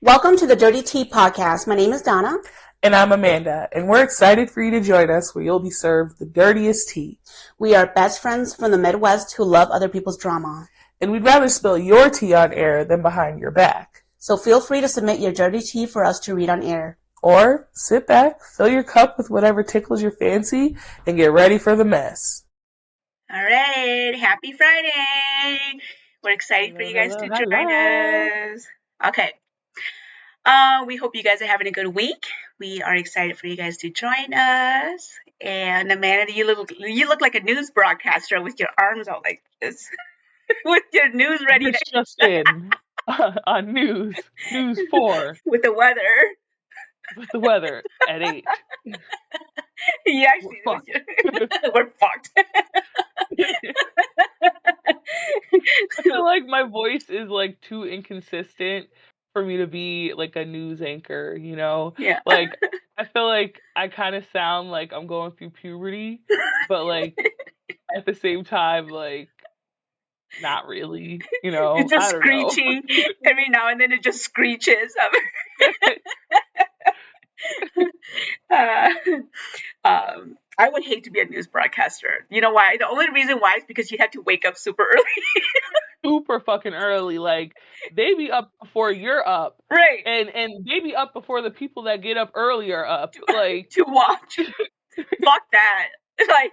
Welcome to the Dirty Tea Podcast. My name is Donna. And I'm Amanda, and we're excited for you to join us where you'll be served the dirtiest tea. We are best friends from the Midwest who love other people's drama. And we'd rather spill your tea on air than behind your back. So feel free to submit your dirty tea for us to read on air. Or sit back, fill your cup with whatever tickles your fancy, and get ready for the mess. All right, happy Friday. We're excited for you guys to join us. Okay. We hope you guys are having a good week. We are excited for you guys to join us. And Amanda, you look like a news broadcaster with your arms out like this, with your news ready. It's just in on News 4 with the weather. With the weather at 8. Yeah, we're fucked. I feel like my voice is like too inconsistent for me to be like a news anchor, you know? Yeah. Like, I feel like I kind of sound like I'm going through puberty, but like at the same time, like not really, you know? It's just screeching. Every now and then it just screeches. I would hate to be a news broadcaster. You know why? The only reason why is because you have to wake up super early. Super fucking early. Like, they be up before you're up. Right. And they be up before the people that get up early are up. Like, to watch. Fuck that. Like,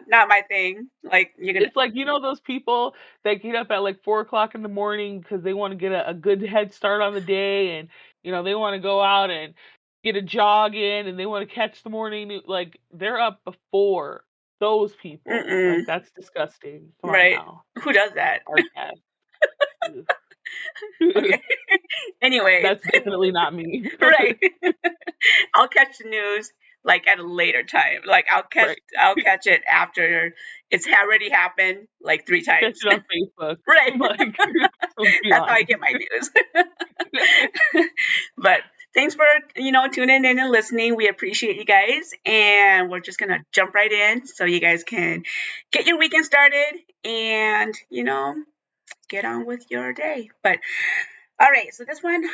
not my thing. Like, it's like, you know, those people that get up at like 4:00 in the morning because they want to get a good head start on the day, and you know they want to go out and get a jog in, and they want to catch the morning. Like, they're up before those people. Like, that's disgusting. Come right? Now. Who does that? Okay. Anyway, that's definitely not me. Right. I'll catch the news like at a later time. Like I'll catch it after it's already happened like 3 times. Catch it on Facebook. Right. Like, that's how I get my news. But thanks for, tuning in and listening. We appreciate you guys. And we're just going to jump right in so you guys can get your weekend started and, get on with your day. But all right, so this one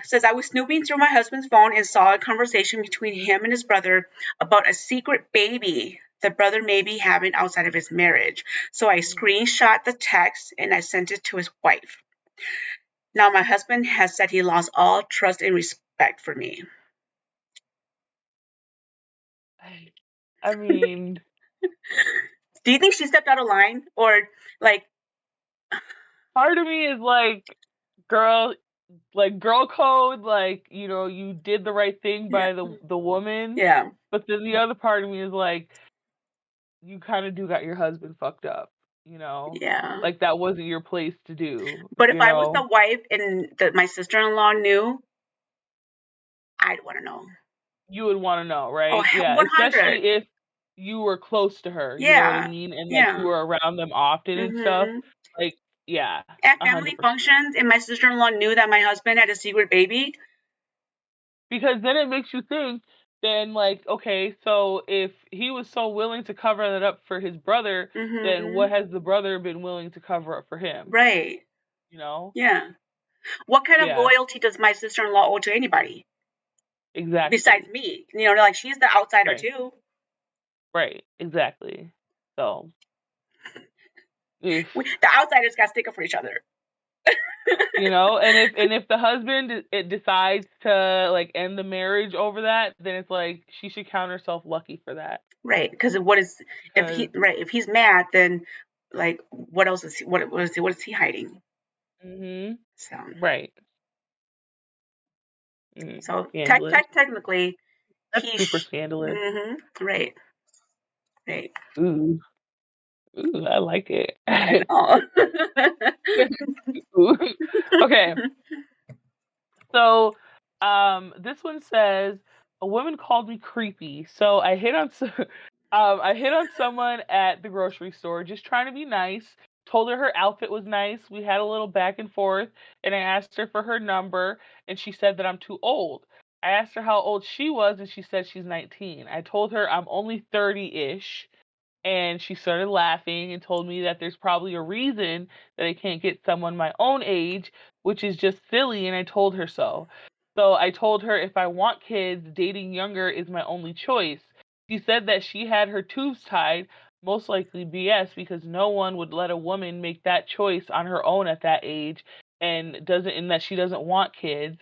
says, I was snooping through my husband's phone and saw a conversation between him and his brother about a secret baby the brother may be having outside of his marriage. So I screenshot the text and I sent it to his wife. Now my husband has said he lost all trust and respect for me. I mean... Do you think she stepped out of line? Or, like... Part of me is like, girl code, like, you did the right thing by the woman. Yeah. But then the other part of me is like, you kind of do got your husband fucked up, Yeah. Like, that wasn't your place to do. But if I was the wife and my sister-in-law knew, I'd want to know. You would want to know, right? Oh, yeah, 100. especially if you were close to her. Yeah. You know what I mean? And like, you were around them often and stuff. Like, yeah. At family 100%. Functions, and my sister-in-law knew that my husband had a secret baby. Because then it makes you think, then, like, okay, so if he was so willing to cover that up for his brother, then what has the brother been willing to cover up for him? Right. Yeah. What kind of loyalty does my sister-in-law owe to anybody? Exactly. Besides me. Like, she's the outsider, too. Right. Exactly. So. The outsiders got to stick up for each other. And if the husband decides to like end the marriage over that, then it's like she should count herself lucky for that. Right, because if he's mad, then like what else is what is he hiding? So right. So technically, that's super scandalous. Right. Right. Ooh, I like it. Okay. So, this one says, a woman called me creepy. So I hit on someone at the grocery store, just trying to be nice. Told her outfit was nice. We had a little back and forth, and I asked her for her number, and she said that I'm too old. I asked her how old she was, and she said she's 19. I told her I'm only 30-ish. And she started laughing and told me that there's probably a reason that I can't get someone my own age, which is just silly, and I told her so. So I told her if I want kids, dating younger is my only choice. She said that she had her tubes tied, most likely BS, because no one would let a woman make that choice on her own at that age, and that she doesn't want kids.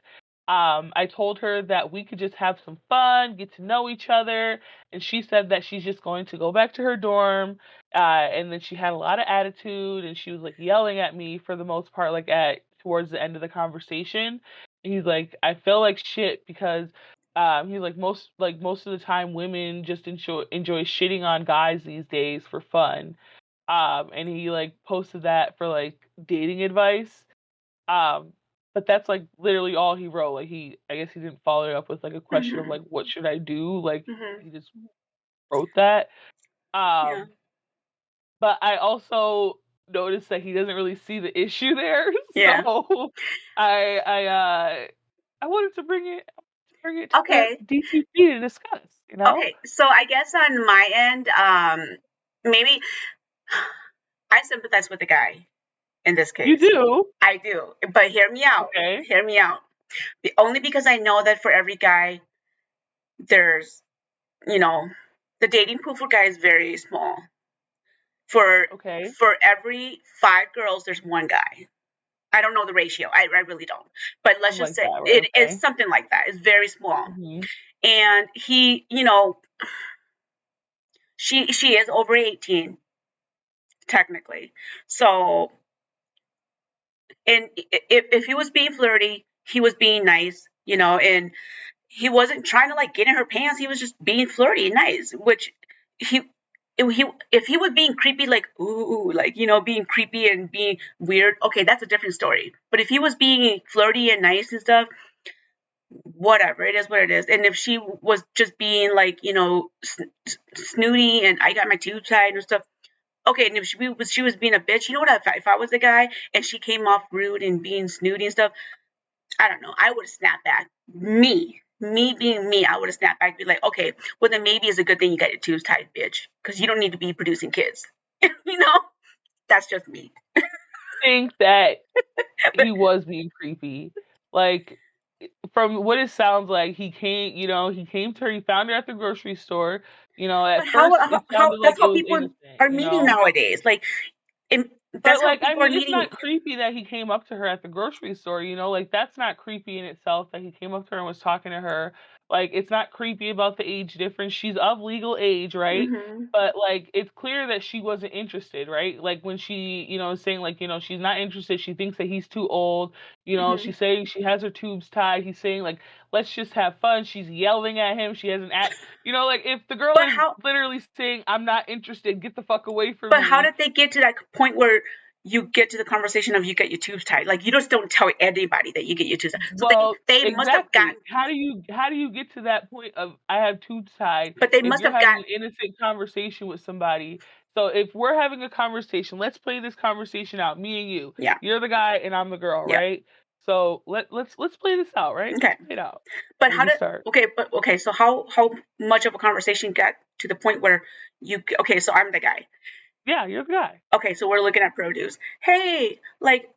I told her that we could just have some fun, get to know each other, and she said that she's just going to go back to her dorm. And then she had a lot of attitude, and she was like yelling at me for the most part, like at towards the end of the conversation. And he's like, I feel like shit because he's like most of the time women just enjoy shitting on guys these days for fun. And he like posted that for like dating advice. Um, but that's like literally all he wrote. Like I guess he didn't follow it up with like a question of Mm-hmm. like, what should I do? Like Mm-hmm. he just wrote that. Yeah. But I also noticed that he doesn't really see the issue there. Yeah. So I I uh I wanted to bring it to the Okay. DTP to discuss. You know, Okay. So I guess on my end, maybe I sympathize with the guy in this you case. do. I do. But hear me out. Okay. Hear me out. Only because I know that for every guy, there's, you know, the dating pool for guys is very small. For Okay. every 5 girls, there's one guy. I don't know the ratio. I really don't. But let's Something just like say that, right? it is Okay. something like that. It's very small. Hmm. And he, she is over 18 technically. So, and if he was being flirty, he was being nice, and he wasn't trying to like get in her pants. He was just being flirty and nice, which he if he was being creepy, like ooh, like being creepy and being weird, okay, that's a different story. But if he was being flirty and nice and stuff, whatever, it is what it is. And if she was just being like snooty and I got my tubes tied and stuff, okay. And if she was being a bitch, you know what? If I was the guy and she came off rude and being snooty and stuff, I don't know. I would have snapped back. Me being me, I would have snapped back. Be like, okay, well then maybe it's a good thing you got your tubes tied, bitch, because you don't need to be producing kids. you know, that's just me. Think that But he was being creepy. Like from what it sounds like, he came to her, he found her at the grocery store. but At how, first how it how sounded like that's it how was people innocent, are meeting nowadays. Like, But that's how like, I people are mean, it's meeting. not creepy that he came up to her at the grocery store, like that's not creepy in itself that he came up to her and was talking to her. Like it's not creepy about the age difference. She's of legal age, right? Hmm. But like it's clear that she wasn't interested, right? Like when she, is saying like, she's not interested. She thinks that he's too old. Hmm. She's saying she has her tubes tied. He's saying like, let's just have fun. She's yelling at him. She has an act, like if the girl But is how? literally saying, I'm not interested, get the fuck away from But how me. did they get to that point where you get to the conversation of you get your tubes tied? Like, you just don't tell anybody that you get your tubes tied. So Well, they must have exactly. gotten, How do you get to that point of I have tubes tied but they if must you're have having gotten, an innocent conversation with somebody? So if we're having a conversation, let's play this conversation out, me and you. yeah, You're the guy and I'm the girl, yeah, right? So let's play this out, right? Let's okay. play it out. But And we how can did, start. okay, but okay, so how much of a conversation got to the point where okay, so I'm the guy. Yeah, you're the guy. Okay, so we're looking at produce. Hey, like,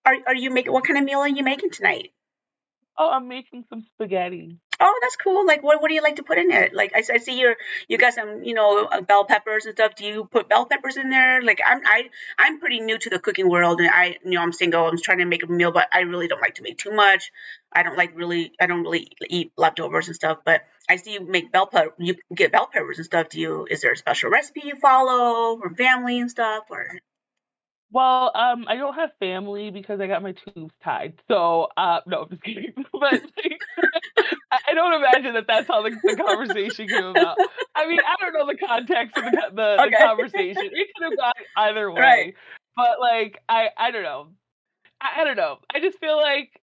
are you making, what kind of meal are you making tonight? Oh, I'm making some spaghetti. Oh, that's cool. Like, what do you like to put in it? Like, I see you got some, bell peppers and stuff. Do you put bell peppers in there? Like, I'm pretty new to the cooking world, and I'm single. I'm trying to make a meal, but I really don't like to make too much. I don't really eat leftovers and stuff. But I see you make you get bell peppers and stuff. Is there a special recipe you follow from family and stuff, or? Well, I don't have family because I got my tubes tied. So, no, I'm just kidding. But like, I don't imagine that that's how the conversation came about. I mean, I don't know the context of the Okay, conversation. It could have gone either right. way. But like, I don't know. I don't know. I just feel like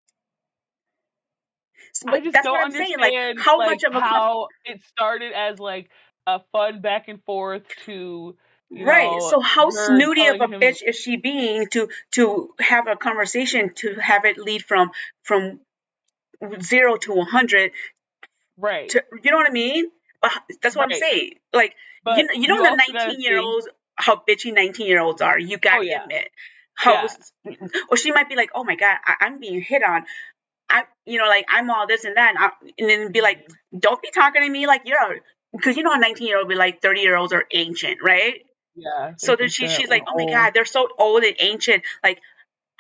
I But just that's what don't I'm saying. Like, understand how much like of a how it started as like a fun back and forth to, right. So how her snooty of telling a him bitch is she being to have a conversation, to have it lead from 0 to 100, right. to, you know what I mean? That's what I'm Right. saying. Like, But you know you the also gotta 19-year-olds, how bitchy 19-year-olds are. You gotta yeah. admit. How, Yeah. or she might be like, oh my God, I'm being hit on. Like, I'm all this and that. And then be like, don't be talking to me like you're, because a 19-year-old be like 30-year-olds are ancient, right? Yeah. They So then think that she's we're like, oh my old. God, they're so old and ancient. Like,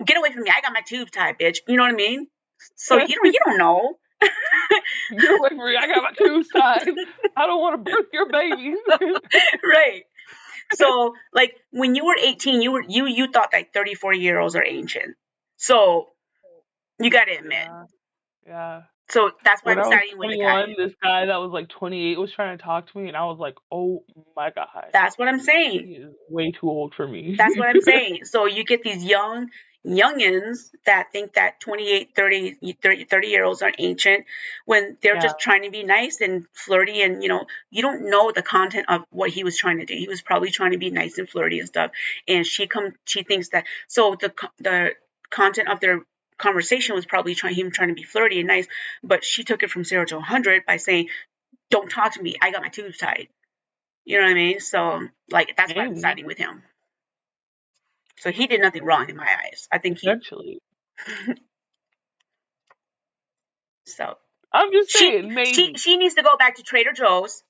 get away from me. I got my tubes tied, bitch. You know what I mean? So you don't know. Get away from me. I got my tubes tied. I don't want to birth your babies. Right. So, like, when you were 18, you thought like 34-year-olds are ancient. So you got to admit. Yeah. So that's why When I'm I was siding with the 21, guy. this guy that was like 28 was trying to talk to me, and I was like, oh my God. That's what I'm saying. He is way too old for me. That's what I'm saying. So you get these youngins that think that 28, 30-year-olds are ancient when they're just trying to be nice and flirty, and you don't know the content of what he was trying to do. He was probably trying to be nice and flirty and stuff, and she thinks that, so the content of their conversation was probably him trying to be flirty and nice, but she took it from 0 to 100 by saying, don't talk to me, I got my tubes tied. You know what I mean? So, like, that's why I'm siding with him. So he did nothing wrong in my eyes. I think Essentially. So I'm just saying, maybe. She needs to go back to Trader Joe's.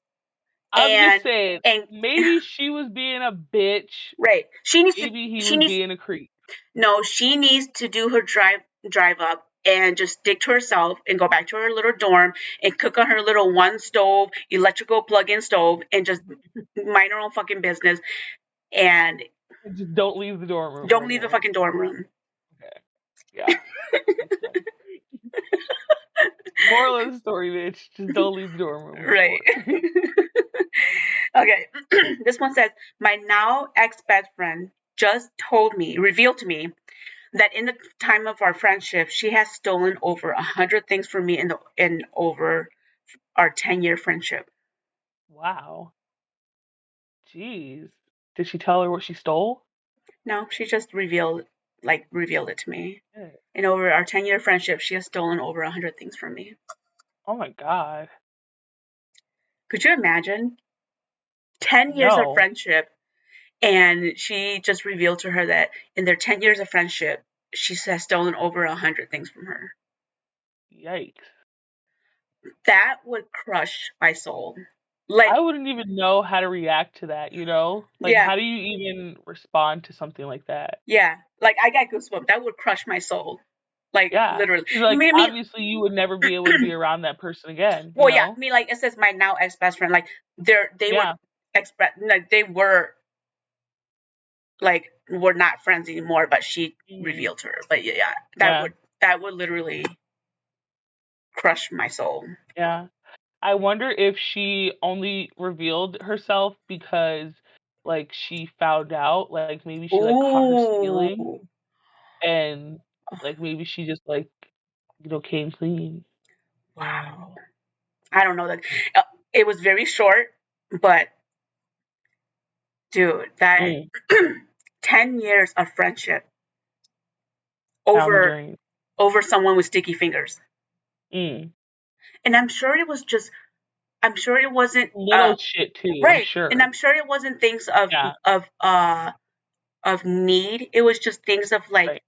I'm just saying, maybe she was being a bitch. Right. Maybe he was being a creep. No, she needs to do her drive up and just stick to herself and go back to her little dorm and cook on her little one stove, electrical plug-in stove, and just mind her own fucking business. And just don't leave the dorm room. Don't leave the fucking dorm room. Okay. Yeah. Moral of the story, bitch. Just don't leave the dorm room. Right. Okay. This one says, my now ex-best friend just revealed to me that in the time of our friendship, she has stolen over 100 things from me in over our 10-year friendship. Wow. Jeez. Did she tell her what she stole? No, she just revealed it to me. Yeah. And over our 10-year friendship, she has stolen over 100 things from me. Oh my God. Could you imagine? 10 years of friendship, and she just revealed to her that in their 10 years of friendship, she has stolen over 100 things from her. Yikes. That would crush my soul. Like, I wouldn't even know how to react to that, Like, how do you even respond to something like that? Yeah. Like, I got goosebumps. That would crush my soul. Like, literally. Like, obviously, you would never be able to be around that person again. Well, yeah. I mean, like, it says my now ex-best friend. Like, they were like, we're not friends anymore, but she revealed to her. But that would literally crush my soul. Yeah. I wonder if she only revealed herself because, like, she found out, like, maybe she, like, caught her stealing, and, like, maybe she just, like, came clean. Wow. I don't know. That it was very short, but, dude, that 10 years of friendship over someone with sticky fingers. And I'm sure it wasn't little shit too, right. I'm sure. And I'm sure it wasn't things of need. It was just things of like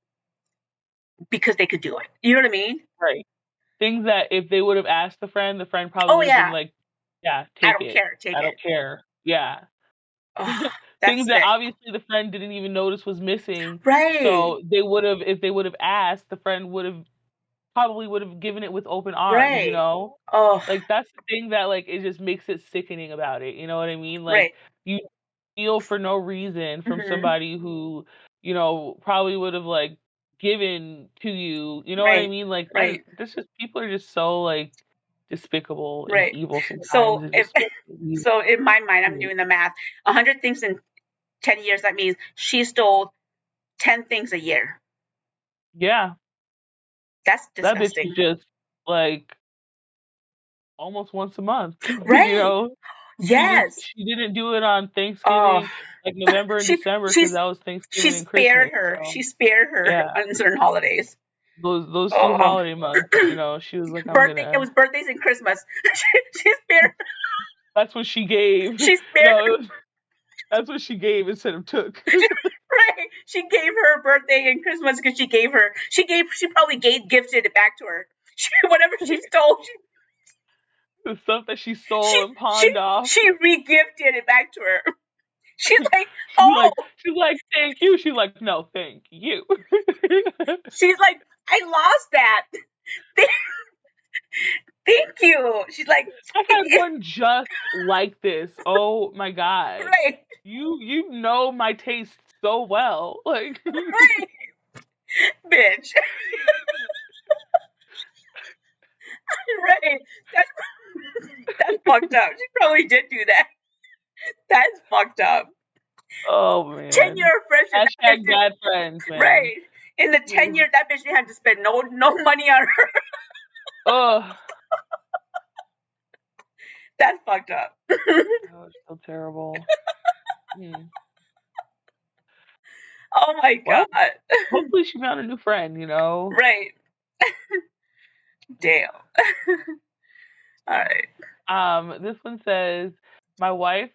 because they could do it. You know what I mean? Right. Things that if they would have asked the friend probably would have been like, yeah, take it. I don't care. Yeah. Things that obviously the friend didn't even notice was missing. Right. So they would have, if they would have asked, the friend probably would have given it with open arms, Oh. Like, that's the thing that, like, it just makes it sickening about it. You know what I mean? Like, you steal for no reason from somebody who, probably would have, like, given to you. You know what I mean? Like, people are just so, like, despicable and evil sometimes. So in my mind, I'm doing the math. 100 things in 10 years, that means she stole 10 things a year. Yeah. That's disgusting. That bitch is just, like, almost once a month. Right. Yes. She didn't do it on Thanksgiving, like November and December, because that was Thanksgiving and Christmas. She spared her on certain holidays. Those 2 holiday months, she was like, it was birthdays and Christmas. She spared That's what she gave. She spared That's what she gave instead of took. right. She gave her birthday and Christmas because she probably gifted it back to her. Whatever she stole, The stuff that she she stole and she pawned off. she re-gifted it back to her. She's like, She's like, thank you. She's like, no, thank you. she's like, I lost that. Thank you. She's like, I had one just like this. Oh my god. right, You know my taste so well. Like right, bitch. Right. That's fucked up. She probably did do that. That's fucked up. oh man. 10-year friendship. Hashtag bad friends, man. Right. In the 10 years, that bitch didn't have to spend no money on her. Oh, That's fucked up. that was so terrible. Oh my Well, god. hopefully she found a new friend, you know. Right. Damn. All right. This one says, my wife,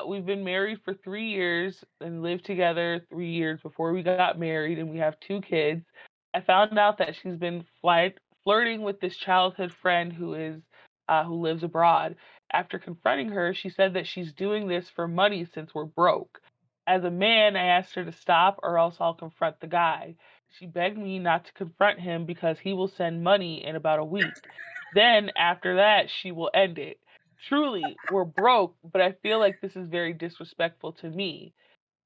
we've been married for 3 years and lived together 3 years before we got married, and we have 2 kids. I found out that she's been flirting with this childhood friend who lives abroad. After confronting her, she said that she's doing this for money since we're broke. As a man, I asked her to stop or else I'll confront the guy. She begged me not to confront him because he will send money in about a week. Then, after that, she will end it. Truly, we're broke, but I feel like this is very disrespectful to me.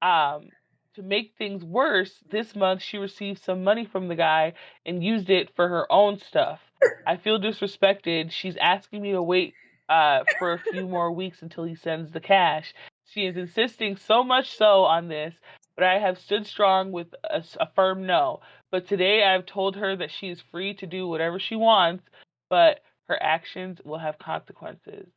To make things worse, this month she received some money from the guy and used it for her own stuff. I feel disrespected. She's asking me to wait for a few more weeks until he sends the cash. She is insisting so much so on this, but I have stood strong with a firm no. But today I've told her that she is free to do whatever she wants, but her actions will have consequences.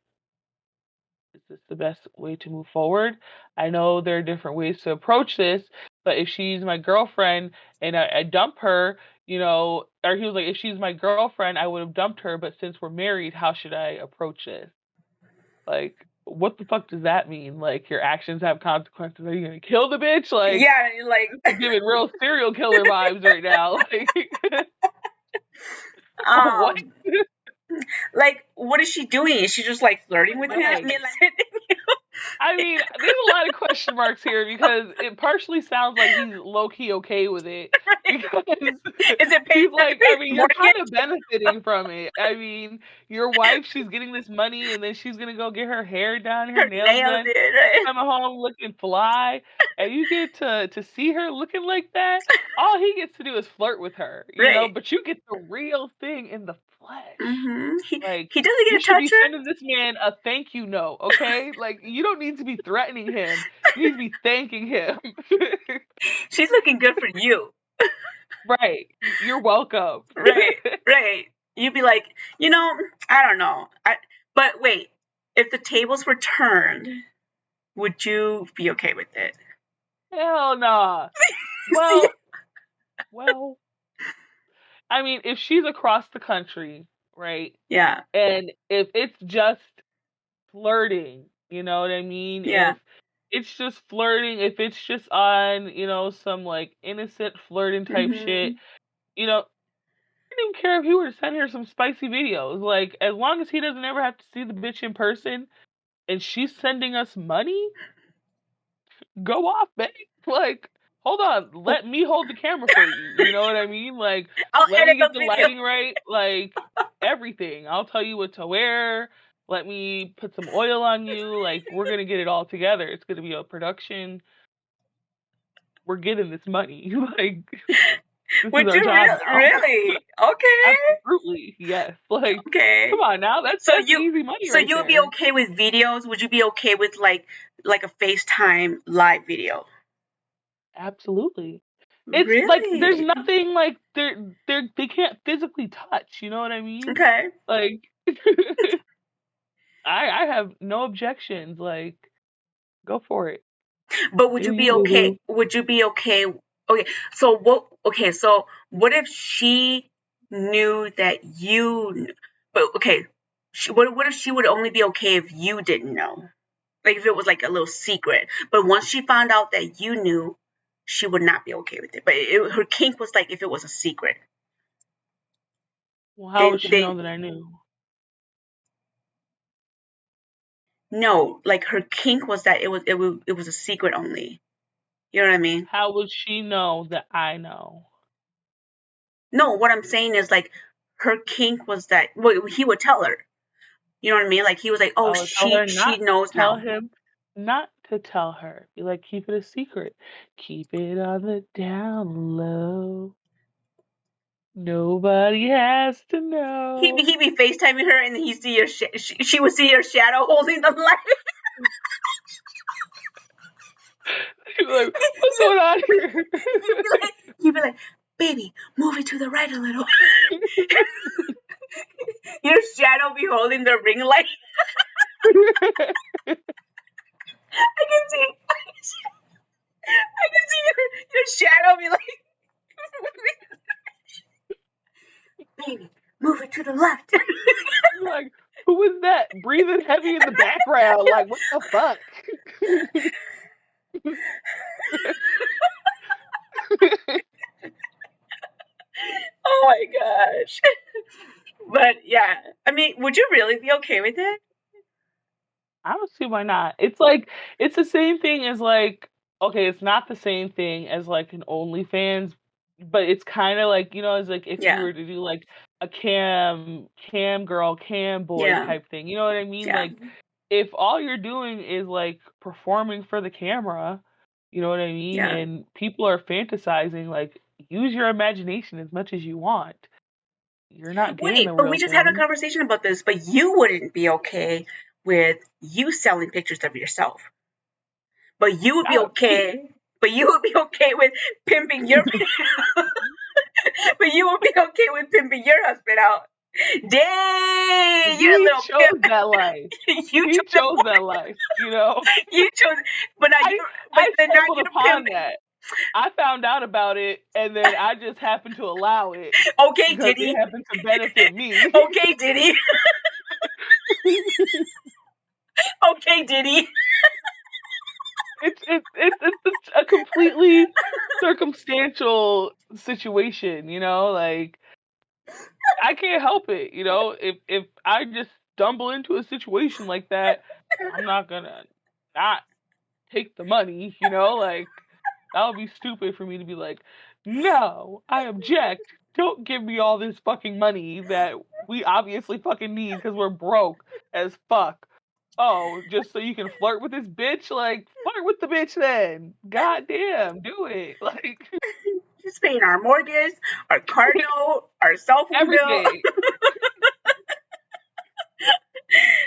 Is this the best way to move forward? I know there are different ways to approach this, but if she's my girlfriend and I dump her, or he was like, if she's my girlfriend, I would have dumped her, but since we're married, how should I approach this? Like, what the fuck does that mean? Like, your actions have consequences. Are you gonna kill the bitch? Like, yeah, like giving real serial killer vibes right now. Like, what? Like, what is she doing? Is she just like flirting with him? I mean, there's a lot of question marks here because it partially sounds like he's low-key okay with it. Because is it he's like, I mean, you're kind of benefiting from it. I mean, your wife, she's getting this money and then she's going to go get her hair done, her nails done, right? come home looking fly, and you get to see her looking like that. All he gets to do is flirt with her, you know, but you get the real thing in the flesh. Mm-hmm. He doesn't get you to should touch be her. sending this man a thank you note, okay? Like, you don't need to be threatening him. You need to be thanking him. She's looking good for you. Right. You're welcome. Right. You'd be like, I don't know. But wait, if the tables were turned, would you be okay with it? Hell nah. Well, I mean, if she's across the country, right? Yeah. And if it's just flirting, you know what I mean? Yeah. If it's just flirting, if it's just on, some like innocent flirting type shit, I don't even care if he were to send her some spicy videos. Like, as long as he doesn't ever have to see the bitch in person and she's sending us money, go off, babe. Like, hold on, let me hold the camera for you. You know what I mean? Like, let me get the lighting right. Like, everything. I'll tell you what to wear. Let me put some oil on you. Like, we're going to get it all together. It's going to be a production. We're getting this money. Like, would you really? Okay. Absolutely, yes. Like, okay. Come on now, that's easy money. So you'll be okay with videos? Would you be okay with like a FaceTime live video? Absolutely. It's like there's nothing like they can't physically touch. You know what I mean? Okay. Like, I have no objections. Like, go for it. But would you be okay? Would you be okay? Okay, so what? Okay, so what if she knew that you? But okay, what if she would only be okay if you didn't know? Like if it was like a little secret. But once she found out that you knew, she would not be okay with it. But her kink was like if it was a secret. Well, how would she know that I knew? No, like her kink was that it was a secret only. You know what I mean? How would she know that I know? No, what I'm saying is like her kink was that he would tell her. You know what I mean? Like he was like, oh, I would tell her she not knows to tell now. him, not to tell her. Be like, keep it a secret. Keep it on the down low. Nobody has to know. He'd be FaceTiming her, and then he see she would see your shadow holding the light. She'd be like, what's going on here? He'd be like, baby, move it to the right a little. Your shadow be holding the ring light. I can see your shadow be like, baby, move it to the left. Like, who is that breathing heavy in the background? Like, what the fuck? Oh my gosh. But yeah, I mean, would you really be okay with it? I don't see why not. It's like, it's the same thing as like, okay, it's not the same thing as like an OnlyFans, but it's kind of like, it's like if you were to do like a cam girl, cam boy type thing. You know what I mean? Yeah. Like, if all you're doing is like performing for the camera, you know what I mean? Yeah. And people are fantasizing, like, use your imagination as much as you want. You're not getting the but real we just had a thing. conversation about this, but you wouldn't be okay with you selling pictures of yourself. But you would be okay. But you would be okay with pimping your but you would be okay with pimping your husband out. Dang, you're a little chose pimp. that life. He chose that life, You chose, but now I then now stumbled you're upon pimping. that. I found out about it, and then I just happened to allow it. Okay, because Diddy. it happened to benefit me. Okay, Diddy. Okay, Diddy. It's a completely circumstantial situation, like I can't help it, if I just stumble into a situation like that, I'm not gonna not take the money, like that would be stupid for me to be like, no, I object. Don't give me all this fucking money that we obviously fucking need because we're broke as fuck. Oh, just so you can flirt with this bitch? Like, flirt with the bitch then. God damn, do it. Like, She's paying our mortgage, our car note, our cell phone everything. bill.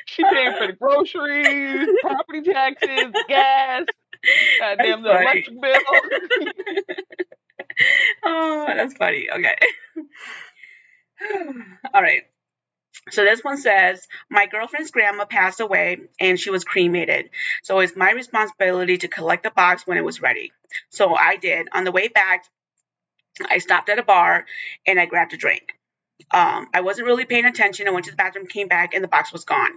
She paying for the groceries, property taxes, gas, goddamn the electric bill. Oh, that's funny. Okay. All right. So this one says, my girlfriend's grandma passed away and she was cremated. So it's my responsibility to collect the box when it was ready. So I did. On the way back, I stopped at a bar and I grabbed a drink. I wasn't really paying attention. I went to the bathroom, came back, and the box was gone.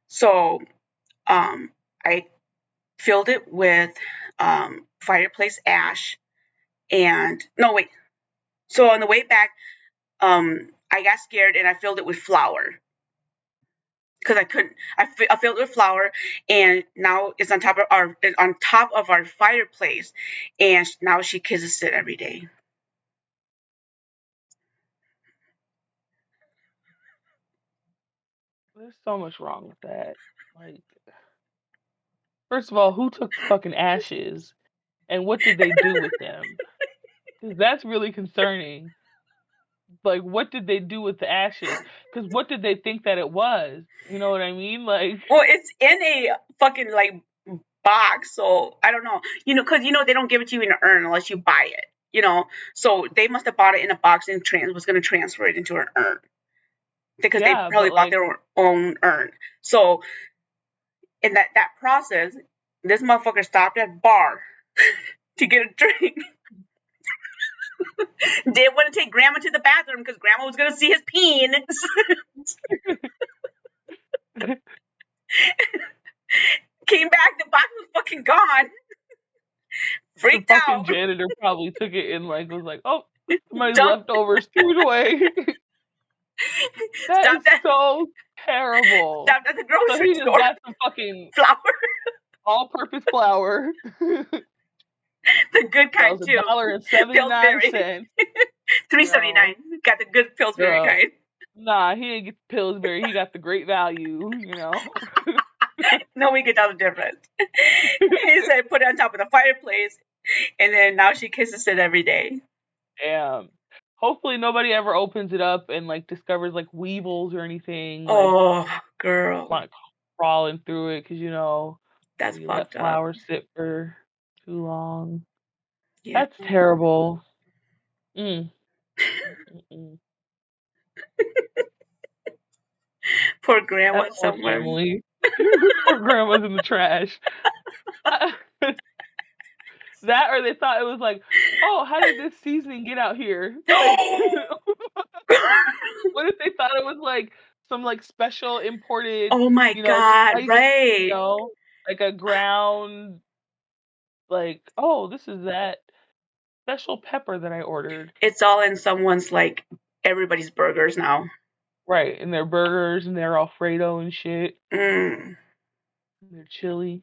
So I filled it with fireplace ash. And no, wait. So on the way back, I got scared and I filled it with flour because I couldn't. I filled it with flour, and now it's on top of our fireplace, and now she kisses it every day. There's so much wrong with that. Like, first of all, who took the fucking ashes, and what did they do with them? Because that's really concerning. Like, what did they do with the ashes? Because what did they think that it was? You know what I mean? Like, well, it's in a fucking like box, so I don't know. Because they don't give it to you in an urn unless you buy it. So they must have bought it in a box and was going to transfer it into an urn because they probably bought their own urn. So in that process, this motherfucker stopped at a bar to get a drink. Didn't want to take grandma to the bathroom because grandma was going to see his penis. gone. The Freaked fucking out. janitor probably took it and like was like, oh, somebody's Dump- leftovers, threw it away. That is Stopped at, so terrible. stopped at the So grocery he just store. got some fucking Flour. all-purpose flour. That The good kind, was too. Pillsbury. $1.79. $3.79. Got the good Pillsbury Girl. kind. Nah, he didn't get the Pillsbury. He got the great value, you know. No, we can tell the difference. He said put it on top of the fireplace, and then now she kisses it every day. And hopefully nobody ever opens it up and like discovers like weevils or anything. Like, Oh, girl. not crawling through it because you know That's you let fucked up. flour sit for too long. Yeah. That's terrible. Mm. Mm-mm. Poor grandma That poor somewhere. family. Poor grandma's in the trash. That or they thought it was like, oh, how did this seasoning get out here? Like, what if they thought it was like some like special imported, Oh my you know, God, spice, you right. know, like a ground, like, oh, this is that special pepper that I ordered. It's all in someone's, like, everybody's burgers now. Right, and their burgers and their Alfredo and shit. Mm. And their chili.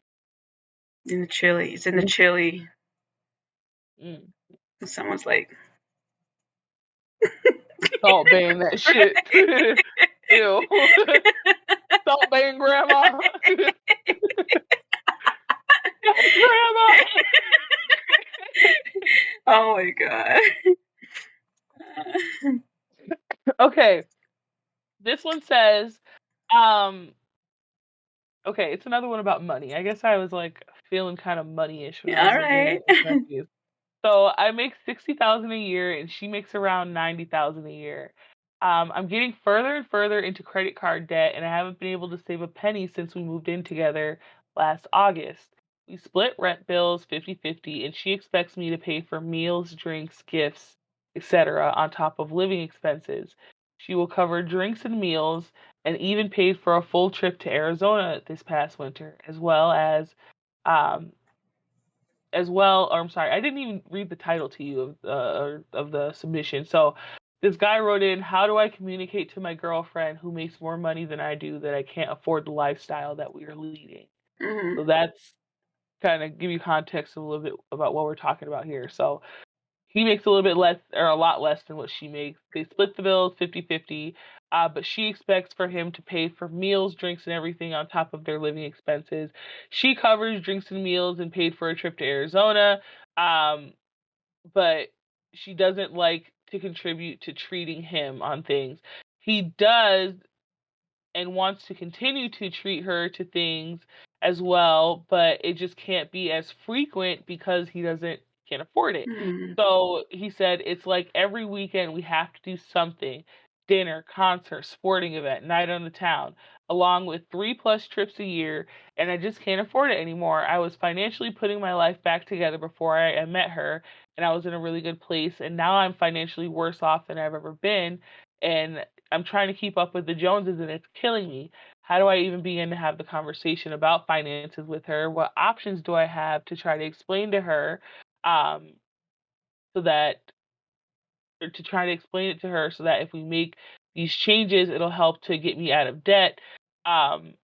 In the chili. It's in the chili. Mm. And someone's like, Salt baying that shit. Ew. Salt baying grandma. Grandma. oh my God. Okay. This one says, okay, it's another one about money. I guess I was like feeling kind of money-ish when I was All looking right. at this message. So I make 60,000 a year, and she makes around 90,000 a year. I'm getting further and further into credit card debt, and I haven't been able to save a penny since we moved in together last August. We split rent bills 50-50, and she expects me to pay for meals, drinks, gifts, etc. on top of living expenses. She will cover drinks and meals, and even paid for a full trip to Arizona this past winter, um, or I'm sorry, I didn't even read the title to you of the submission. So this guy wrote in, how do I communicate to my girlfriend who makes more money than I do that I can't afford the lifestyle that we are leading? Mm-hmm. So that's kind of give you context a little bit about what we're talking about here. So he makes a little bit less or a lot less than what she makes. They split the bills 50-50, but she expects for him to pay for meals, drinks, and everything on top of their living expenses. She covers drinks and meals and paid for a trip to Arizona, but she doesn't like to contribute to treating him on things. He does and wants to continue to treat her to things as well, but it just can't be as frequent because he can't afford it. Mm-hmm. So he said it's like every weekend we have to do something: dinner, concert, sporting event, night on the town, along with 3+ trips a year, and I just can't afford it anymore. I was financially putting my life back together before I met her, and I was in a really good place, and now I'm financially worse off than I've ever been, and I'm trying to keep up with the Joneses and it's killing me. How do I even begin to have the conversation about finances with her? What options do I have to try to explain to her, so that, or to try to explain it to her so that if we make these changes, it'll help to get me out of debt. Um,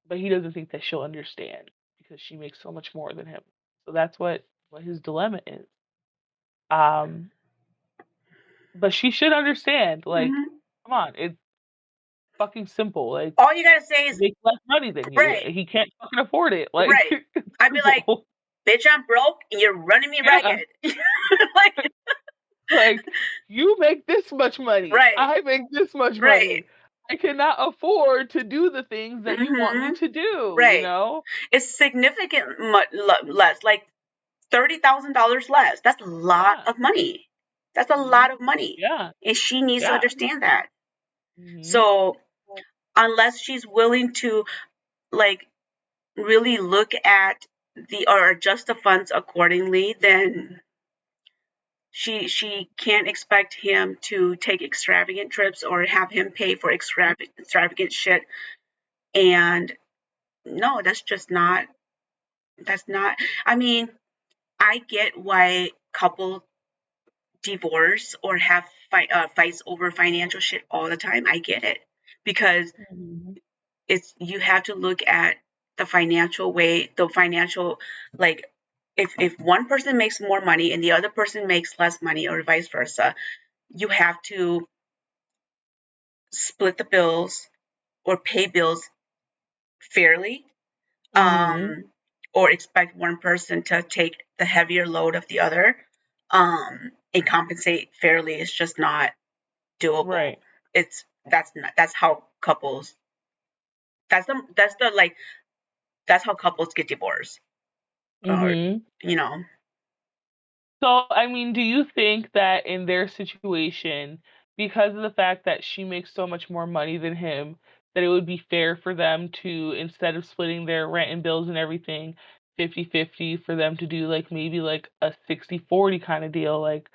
but he doesn't think that she'll understand because she makes so much more than him. So that's what his dilemma is. But she should understand. Like, Mm-hmm. come on, it's fucking simple. Like, All you gotta say he is, makes less money than you. right, He can't fucking afford it. Like, right. I'd be like, simple. bitch, I'm broke and you're running me Yeah. ragged. like, Like, you make this much money. right, I make this much right. money. I cannot afford to do the things that you want me Mm-hmm. to do, you Right. know? It's significant less, like $30,000 less. That's a lot Yeah. of money. That's a Mhm. lot of money. Yeah. And she needs to Yeah. understand that. Mhm. So unless she's willing to, like, really look at or adjust the funds accordingly, then she can't expect him to take extravagant trips or have him pay for extravagant shit. And no, that's just not That's not. I mean, I get why couples divorce or have fights over financial shit all the time. I get it because Mhm. you have to look at the financial way, the financial, like, if one person makes more money and the other person makes less money or vice versa, you have to split the bills or pay bills fairly, Mhm. or expect one person to take the heavier load of the other, and compensate fairly is just not doable. Right. That's how couples, that's how couples get divorced, or Mhm. you know. So, I mean, do you think that in their situation, because of the fact that she makes so much more money than him, that it would be fair for them to, instead of splitting their rent and bills and everything 50-50, for them to do like maybe like a 60-40 kind of deal? Like,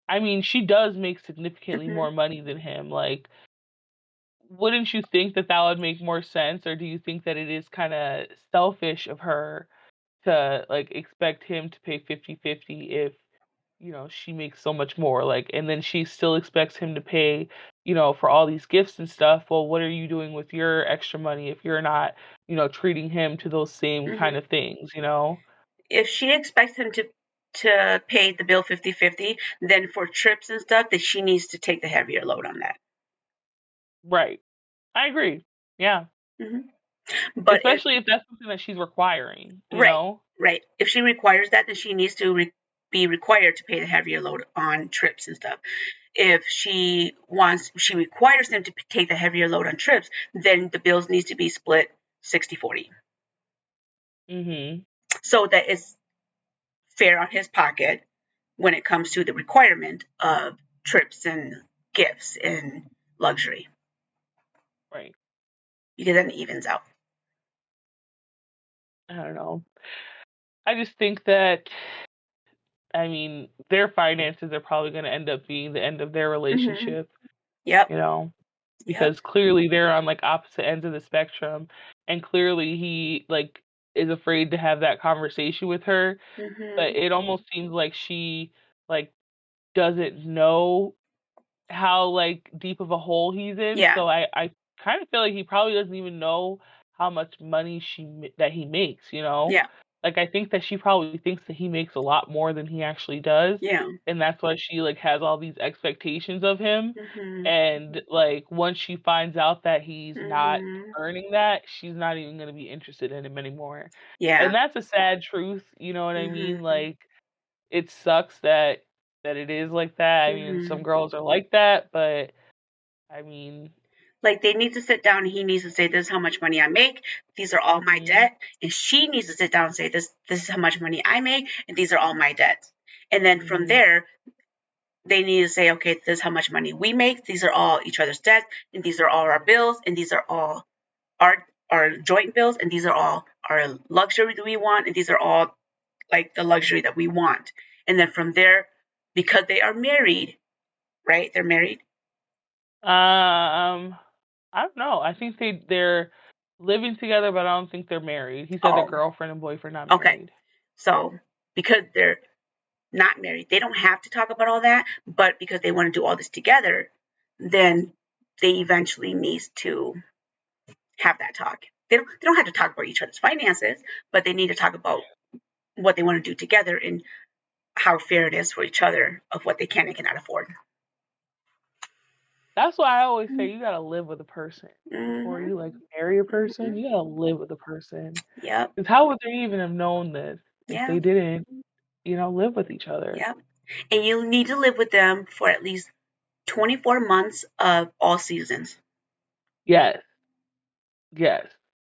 I mean, she does make significantly Hmm. more money than him. Like, wouldn't you think that that would make more sense, or do you think that it is kind of selfish of her to like expect him to pay 50-50 if she makes so much more, like, and then she still expects him to pay, for all these gifts and stuff. Well, what are you doing with your extra money if you're not, treating him to those same kind Hmm. of things? If she expects him to pay the bill 50-50, then for trips and stuff, that she needs to take the heavier load on that. Right. I agree. Yeah. Hmm. But if Especially if that's something that she's requiring, you right, know? right, if she requires that, then she needs to be required to pay the heavier load on trips and stuff. If she requires them to take the heavier load on trips, then the bills needs to be split 60-40, Mhm. so that it's fair on his pocket when it comes to the requirement of trips and gifts and luxury. Right. Because then it evens out. I don't know. I just think that, I mean, their finances are probably going to end up being the end of their Hmm. relationship, Yep. you know? Yep. Because clearly they're on like opposite ends of the spectrum, and clearly he like is afraid to have that conversation with her, but Hmm. it almost seems like she like doesn't know how like deep of a hole he's in. Yeah. So I kind of feel like he probably doesn't even know how much money that he makes. Yeah. Like, I think that she probably thinks that he makes a lot more than he actually does, Yeah. and that's why she like has all these expectations of him. Hmm. And like once she finds out that he's not Hmm. earning that, she's not even going to be interested in him anymore. Yeah. And that's a sad truth, you know what I mean? Hmm. Like, it sucks that it is like that. I mean, some Hmm. girls are like that, but I mean, Like, they need to sit down and he needs to say, this is how much money I make, these are all my mhm, debt. And she needs to sit down and say, this is how much money I make, and these are all my debts. And then from mhm, there, they need to say, okay, this is how much money we make, these are all each other's debts, and these are all our bills, and these are all our joint bills, and these are all our luxury that we want, and these are all like the luxury that we want. And then from there, because they are married, right? They're married. um, I don't know. I think they're living together, but I don't think they're married. He said they're Oh, girlfriend and boyfriend, not okay. married. So because they're not married, they don't have to talk about all that. But because they want to do all this together, then they eventually need to have that talk. They don't have to talk about each other's finances, but they need to talk about what they want to do together and how fair it is for each other of what they can and cannot afford. That's why I always say you gotta live with a person before Mm-hmm. you like marry a Mm-hmm. person. You gotta live with a person. Yep. Because how would they even have known this if Yeah. they didn't, live with each other? Yep. And you need to live with them for at least 24 months of all seasons Yes, yes.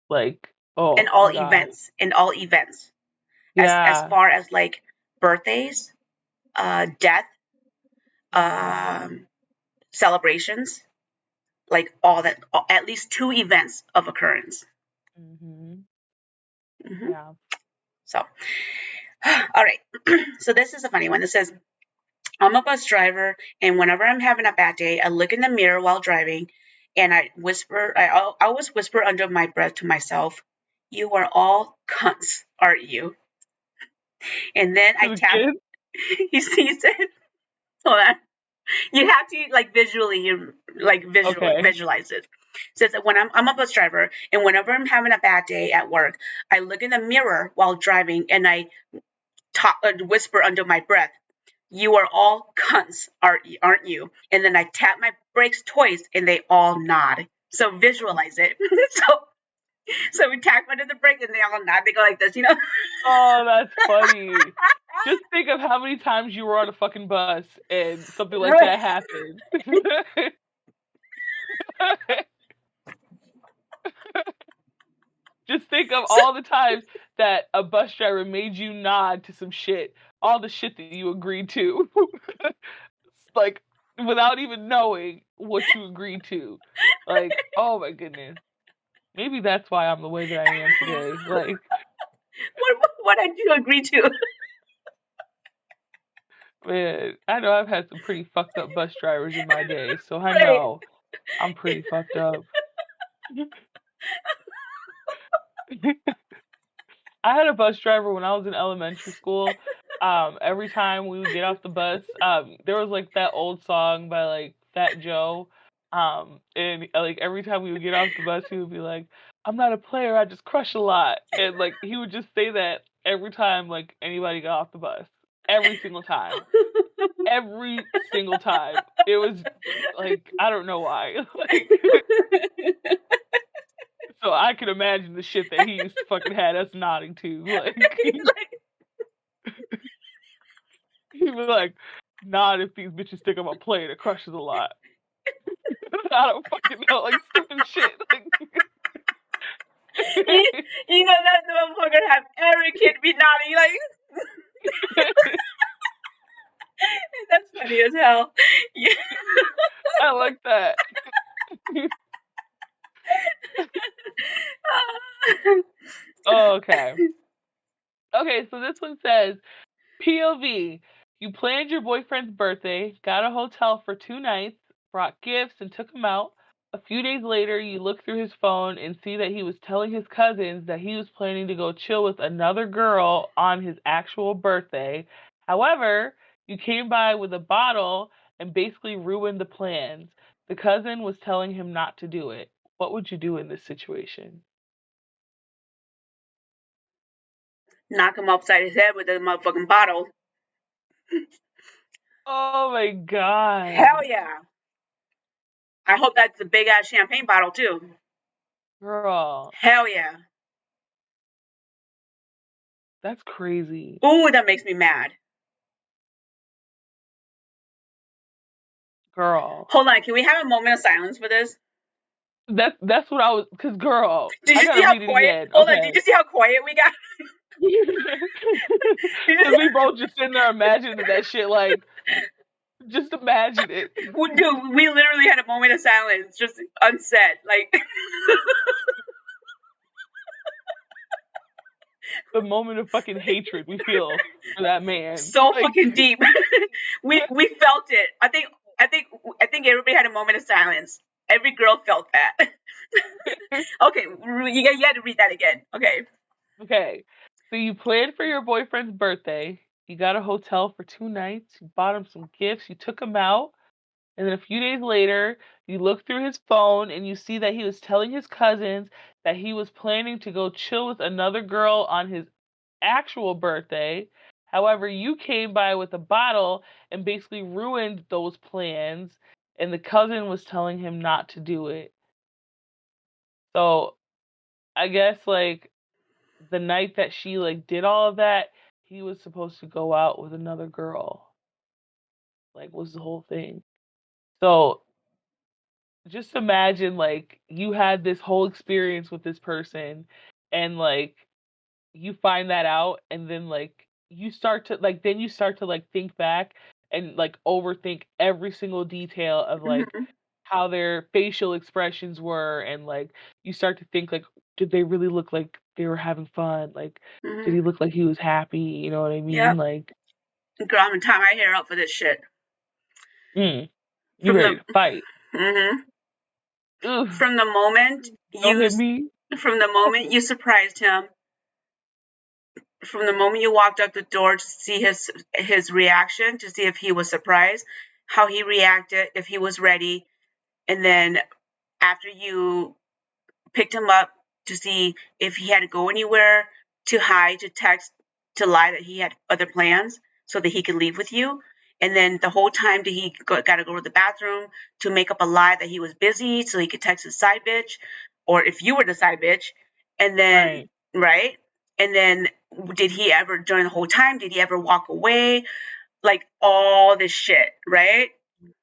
Like, and oh all my God. events and all events, as Yeah. far as like birthdays, death, um, celebrations, like all that, at least two events of occurrence. Mhm. Hmm. Yeah. So, all right. So this is a funny one. This says, I'm a bus driver, and whenever I'm having a bad day, I look in the mirror while driving, and I always whisper under my breath to myself, You are all cunts, aren't you? And then I To the tap. kid? He said, hold on. You have to like Okay. visualize it. Says that when I'm a bus driver, and whenever I'm having a bad day at work, I look in the mirror while driving and I whisper under my breath, "You are all cunts, aren't you?" And then I tap my brakes twice, and they all nod. So visualize it. so we tap under the brake, and they all nod. They go like this, you know. Oh, that's funny. Just think of how many times you were on a fucking bus and something like that happened. Just think of all the times that a bus driver made you nod to some shit, all the shit that you agreed to, like without even knowing what you agreed to. Like, oh my goodness, maybe that's why I'm the way that I am today. Like, What did you agree to? man, I know I've had some pretty fucked up bus drivers in my day, so I Right. know I'm pretty fucked up. I had a bus driver when I was in elementary school. Every time we would get off the bus, there was like that old song by like Fat Joe. And like every time we would get off the bus, he would be like, "I'm not a player, I just crush a lot." And like he would just say that every time like anybody got off the bus. Every single time. Every single time. It was like I don't know why. Like, so I can imagine the shit that he used to fucking had us nodding to. Like he was like, "Not if these bitches think I'm a player that crushes a lot." I don't fucking know, like stupid shit. Like, you know that the motherfucker have every kid be nodding like. That's funny as hell. Yeah. I like that. Okay. Okay, so this one says, POV, you planned your boyfriend's birthday, got a hotel for 2 nights, brought gifts, and took him out. A few days later, you look through his phone and see that he was telling his cousins that he was planning to go chill with another girl on his actual birthday. However, you came by with a bottle and basically ruined the plans. The cousin was telling him not to do it. What would you do in this situation? Knock him upside his head with a motherfucking bottle. Oh my god. Hell yeah. I hope that's a big ass champagne bottle too. Girl, Hell yeah. that's crazy. Ooh, that makes me mad. Girl. Hold on, can we have a moment of silence for this? That's what I was, cause girl, Did I you see gotta how read it quiet? again. Hold on, Okay. did you see how quiet we got? Cause we both just sitting there imagining that shit, like, just imagine it. Dude, we literally had a moment of silence, just unsaid. Like The moment of fucking hatred we feel for that man. so Like, fucking deep. we felt it. I think everybody had a moment of silence. Every girl felt that. Okay, you had to read that again. Okay. okay. So you planned for your boyfriend's birthday. You got a hotel for 2 nights. You bought him some gifts. You took him out. And then a few days later, you look through his phone and you see that he was telling his cousins that he was planning to go chill with another girl on his actual birthday. However, you came by with a bottle and basically ruined those plans, and the cousin was telling him not to do it. So, I guess like the night that she like did all of that, he was supposed to go out with another girl. Like was the whole thing. So, just imagine like you had this whole experience with this person and like you find that out and then like you start to like think back and like overthink every single detail of like Mm-hmm. how their facial expressions were and like you start to think like did they really look like they were having fun, like did Mm-hmm. he look like he was happy, you know what I mean, Yep. like Girl, I'm gonna tie my hair up for this shit. you From ready the to fight. mm-hmm. Ugh, From the moment don't you hit me. From the moment you surprised him, from the moment you walked out the door to see his reaction, to see if he was surprised, how he reacted, if he was ready, and then after you picked him up to see if he had to go anywhere, to hide, to text, to lie that he had other plans so that he could leave with you. And then the whole time that he got to go to the bathroom to make up a lie that he was busy so he could text his side bitch, or if you were the side bitch, and then, right? And then did he ever, during the whole time, did he ever walk away? Like all this shit, right?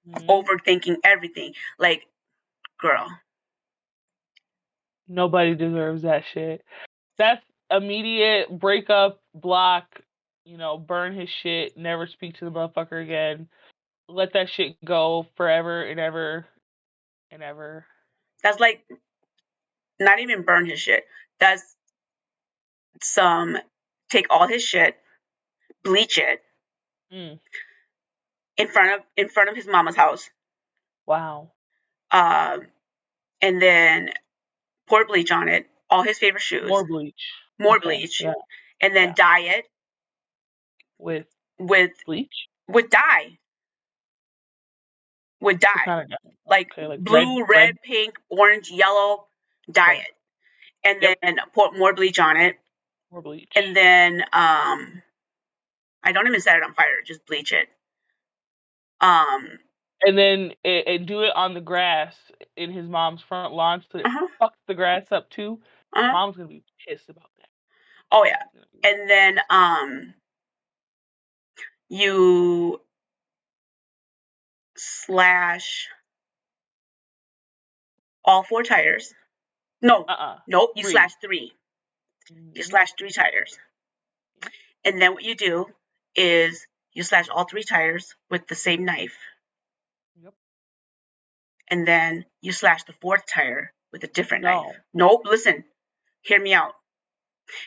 Mhm. Overthinking everything. Like, girl, Nobody deserves that shit. That's immediate breakup, block, burn his shit, never speak to the motherfucker again. Let that shit go forever and ever and ever. that's like not even burn his shit. That's take all his shit, bleach it Mm. in front of his mama's house. Wow. And then pour bleach on it, all his favorite shoes, More bleach. more Okay, bleach, yeah. and then dye it with bleach. With dye. With What dye. kind of dye? Like Okay, like blue, red, pink, orange, yellow, dye Okay. it. And then pour more bleach on it. More bleach. And then I don't even set it on fire, just bleach it. And then do it on the grass in his mom's front lawn so it fucks the grass up too. Mom's gonna be pissed about that. Oh yeah. And then you slash all 4 tires. No. Nope, you 3. slash 3. Mm-hmm. You slash 3 tires. And then what you do is you slash all 3 tires with the same knife. Yep. And then you slash the 4th tire with a different knife. Nope, listen. Hear me out.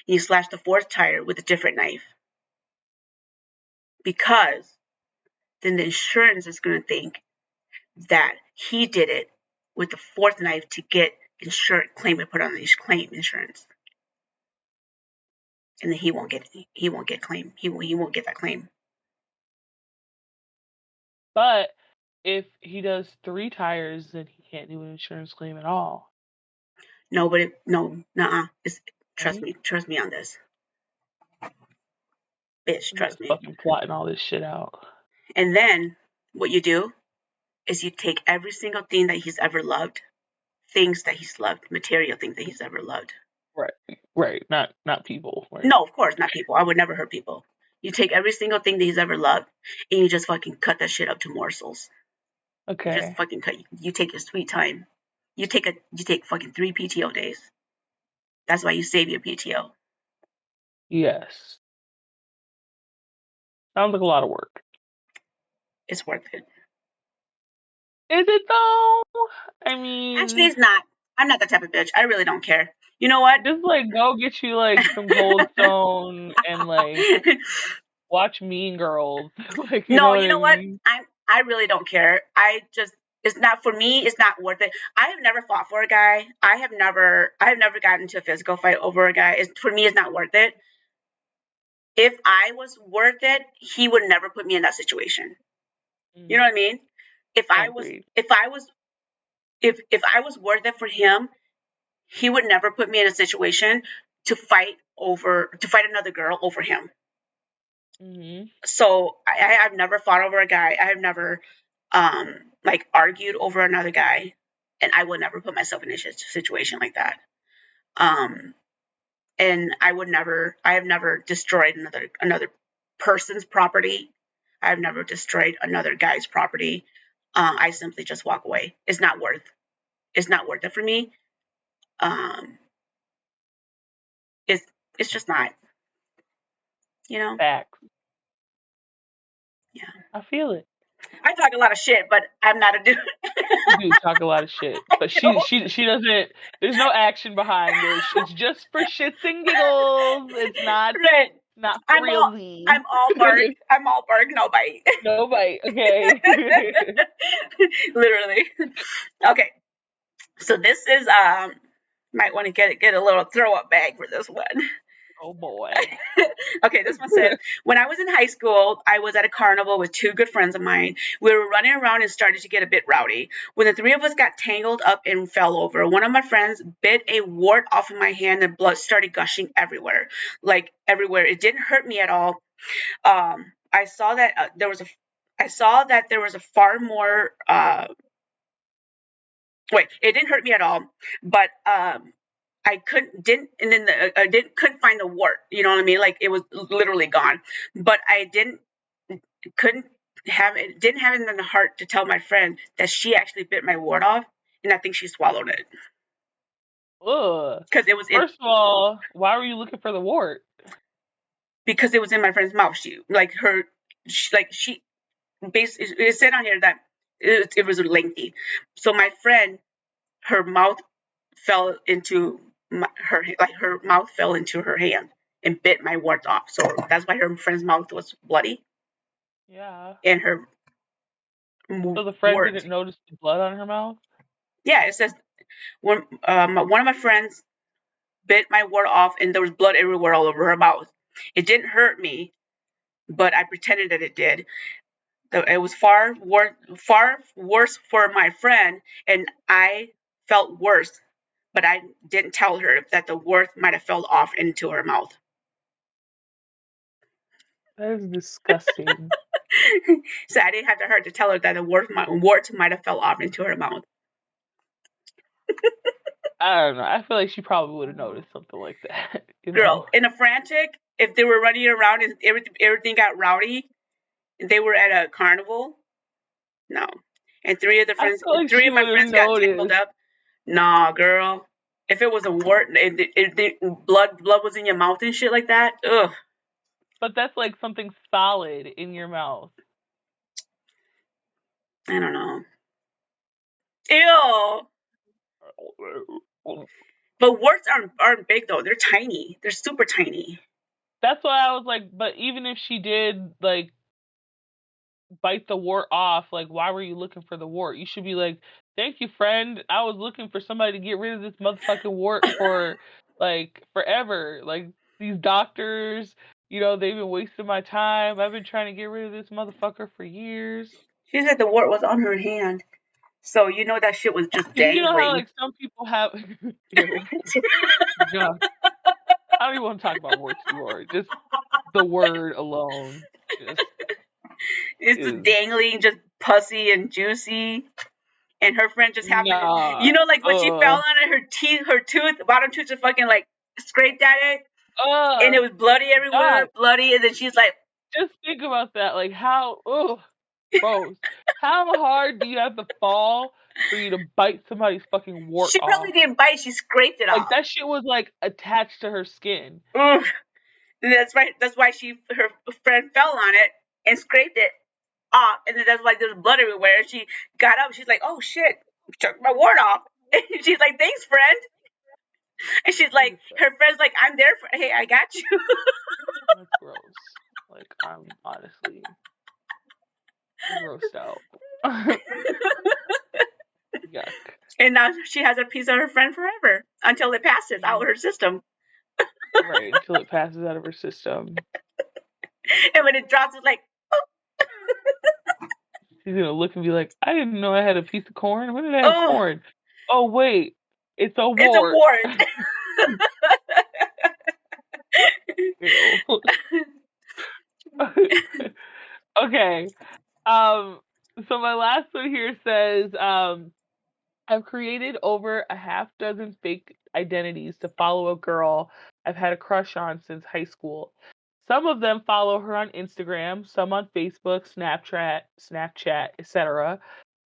You slash the 4th tire with a different knife. Because then the insurance is going to think that he did it with the 4th knife to get insurance claim and put on the claim insurance. And then he won't get claim. He won't get that claim. But if he does 3 tires, then he can't do an insurance claim at all. No, but trust me on this. Bitch, trust me. Fucking plotting all this shit out. And then what you do is you take every single thing that he's ever loved, things that he's loved, material things that he's ever loved. Right. Not people. Right? No, of course, not people. I would never hurt people. You take every single thing that he's ever loved and you just fucking cut that shit up to morsels. Okay. You just fucking cut. You take your sweet time. You take fucking 3 PTO days. That's why you save your PTO. Yes. Sounds like a lot of work. It's worth it. Is it though? I mean, actually, it's not. I'm not that type of bitch. I really don't care. You know what? Just go get you some Goldstone and watch Mean Girls. You know what? I really don't care. It's not for me. It's not worth it. I have never fought for a guy. I have never gotten into a physical fight over a guy. For me, it's not worth it. If I was worth it, he would never put me in that situation. You know what I mean? If I was worth it for him, he would never put me in a situation to fight another girl over him. Mm-hmm. So I've never fought over a guy. I have never argued over another guy, and I would never put myself in a situation like that. And I have never destroyed another person's property. I have never destroyed another guy's property. I simply just walk away. It's not worth it for me. It's just not. Facts. Yeah. I feel it. I talk a lot of shit, but I'm not a dude. You do talk a lot of shit, but she doesn't. There's no action behind it. It's just for shits and giggles. It's not not for realsies. I'm all bark. I'm all bark, no bite. No bite. Okay. Literally. Okay. So this is Might want to get a little throw up bag for this one. Oh boy. Okay, this one says, when I was in high school, I was at a carnival with two good friends of mine. We were running around and started to get a bit rowdy. When the three of us got tangled up and fell over, one of my friends bit a wart off of my hand and blood started gushing everywhere. Like everywhere. It didn't hurt me at all. I saw that there was a far more it didn't hurt me at all, but I couldn't find the wart. You know what I mean? Like it was literally gone. But I couldn't didn't have it in the heart to tell my friend that she actually bit my wart off, and I think she swallowed it. Ugh. Because it was First of all, why were you looking for the wart? Because it was in my friend's mouth. It said on here that it was lengthy. So my friend, her mouth fell into her mouth fell into her hand and bit my wart off. So that's why her friend's mouth was bloody. Yeah. And her So the friend didn't notice the blood on her mouth? Yeah, it says one of my friends bit my wart off and there was blood everywhere all over her mouth. It didn't hurt me, but I pretended that it did. It was far worse for my friend, and I felt worse, but I didn't tell her that the wart might have fell off into her mouth. That is disgusting. So I didn't have to tell her that the wart might have fell off into her mouth. I don't know. I feel like she probably would have noticed something like that. Girl, in a frantic, if they were running around and everything got rowdy, they were at a carnival. No, and three of my friends got tangled up. Nah, girl. If it was a wart, blood was in your mouth and shit like that. Ugh. But that's like something solid in your mouth. I don't know. Ew. But warts aren't big though. They're tiny. They're super tiny. That's why I was like, but even if she did like bite the wart off, like why were you looking for the wart? You should be like, thank you, friend. I was looking for somebody to get rid of this motherfucking wart for like forever. Like these doctors, they've been wasting my time. I've been trying to get rid of this motherfucker for years. She said the wart was on her hand. So you know that shit was just dangling. You know how like some people have yeah. I don't even want to talk about warts anymore. Just the word alone. It's just dangling, just pussy and juicy. And her friend just happened to, like when she fell on it, her bottom tooth just fucking like scraped at it. And it was bloody everywhere, bloody. And then she's like, just think about that. Like how, gross. How hard do you have to fall for you to bite somebody's fucking wart off? She probably didn't bite. She scraped it off. Like that shit was like attached to her skin. And that's right. That's why her friend fell on it and scraped it off. And then that's why there's blood everywhere. And she got up. She's like, oh shit, took my wart off. And she's like, thanks, friend. And she's like, her friend's like, I'm there for. Hey, I got you. That's gross. Like I'm honestly grossed out. Yuck. And now she has a piece of her friend forever until it passes out of her system. Right, until it passes out of her system. And when it drops, it's like, oh. She's gonna look and be like, I didn't know I had a piece of corn. When did I have corn? Oh wait, it's a wart. It's a wart. Okay. So my last one here says, I've created over a half dozen fake identities to follow a girl I've had a crush on since high school. Some of them follow her on Instagram, some on Facebook, Snapchat, etc.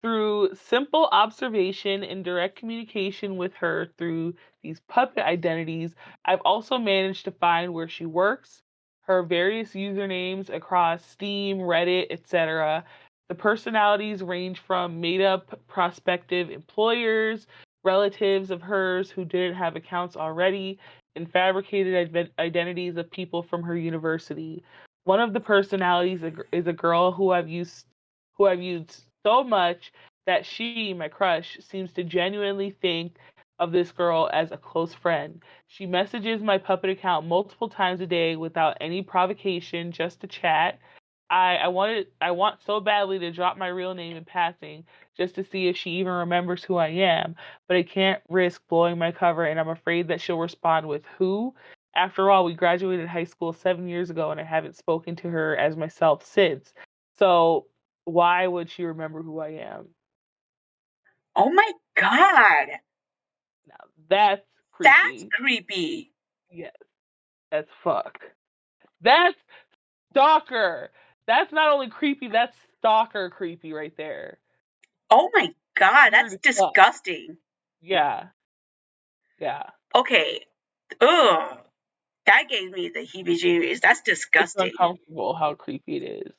Through simple observation and direct communication with her through these puppet identities, I've also managed to find where she works, her various usernames across Steam, Reddit, etc. The personalities range from made-up prospective employers, relatives of hers who didn't have accounts already, and fabricated identities of people from her university. One of the personalities is a girl who I've used so much that she, my crush, seems to genuinely think of this girl as a close friend. She messages my puppet account multiple times a day without any provocation, just to chat. I want so badly to drop my real name in passing just to see if she even remembers who I am, but I can't risk blowing my cover, and I'm afraid that she'll respond with who. After all, we graduated high school 7 years ago, and I haven't spoken to her as myself since. So why would she remember who I am? Oh my god. Now that's That's creepy. creepy. Yes, that's fuck. That's stalker. That's not only creepy, that's stalker creepy right there. Oh my god, that's Weird as fuck. disgusting. Yeah. Yeah. Okay. Ugh. That gave me the heebie-jeebies. That's It's disgusting. uncomfortable how creepy it is.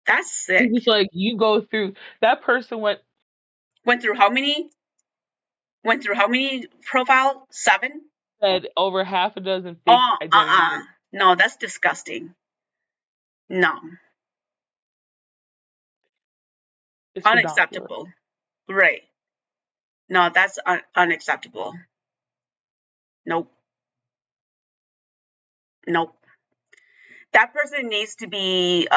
That's sick. It's just like you go through that person Went through how many? Went through how many profile? 7? said over half a dozen fake Oh, identities. no, that's disgusting. No. It's ridiculous. Unacceptable. Right. No, that's unacceptable. Nope. Nope. That person needs to be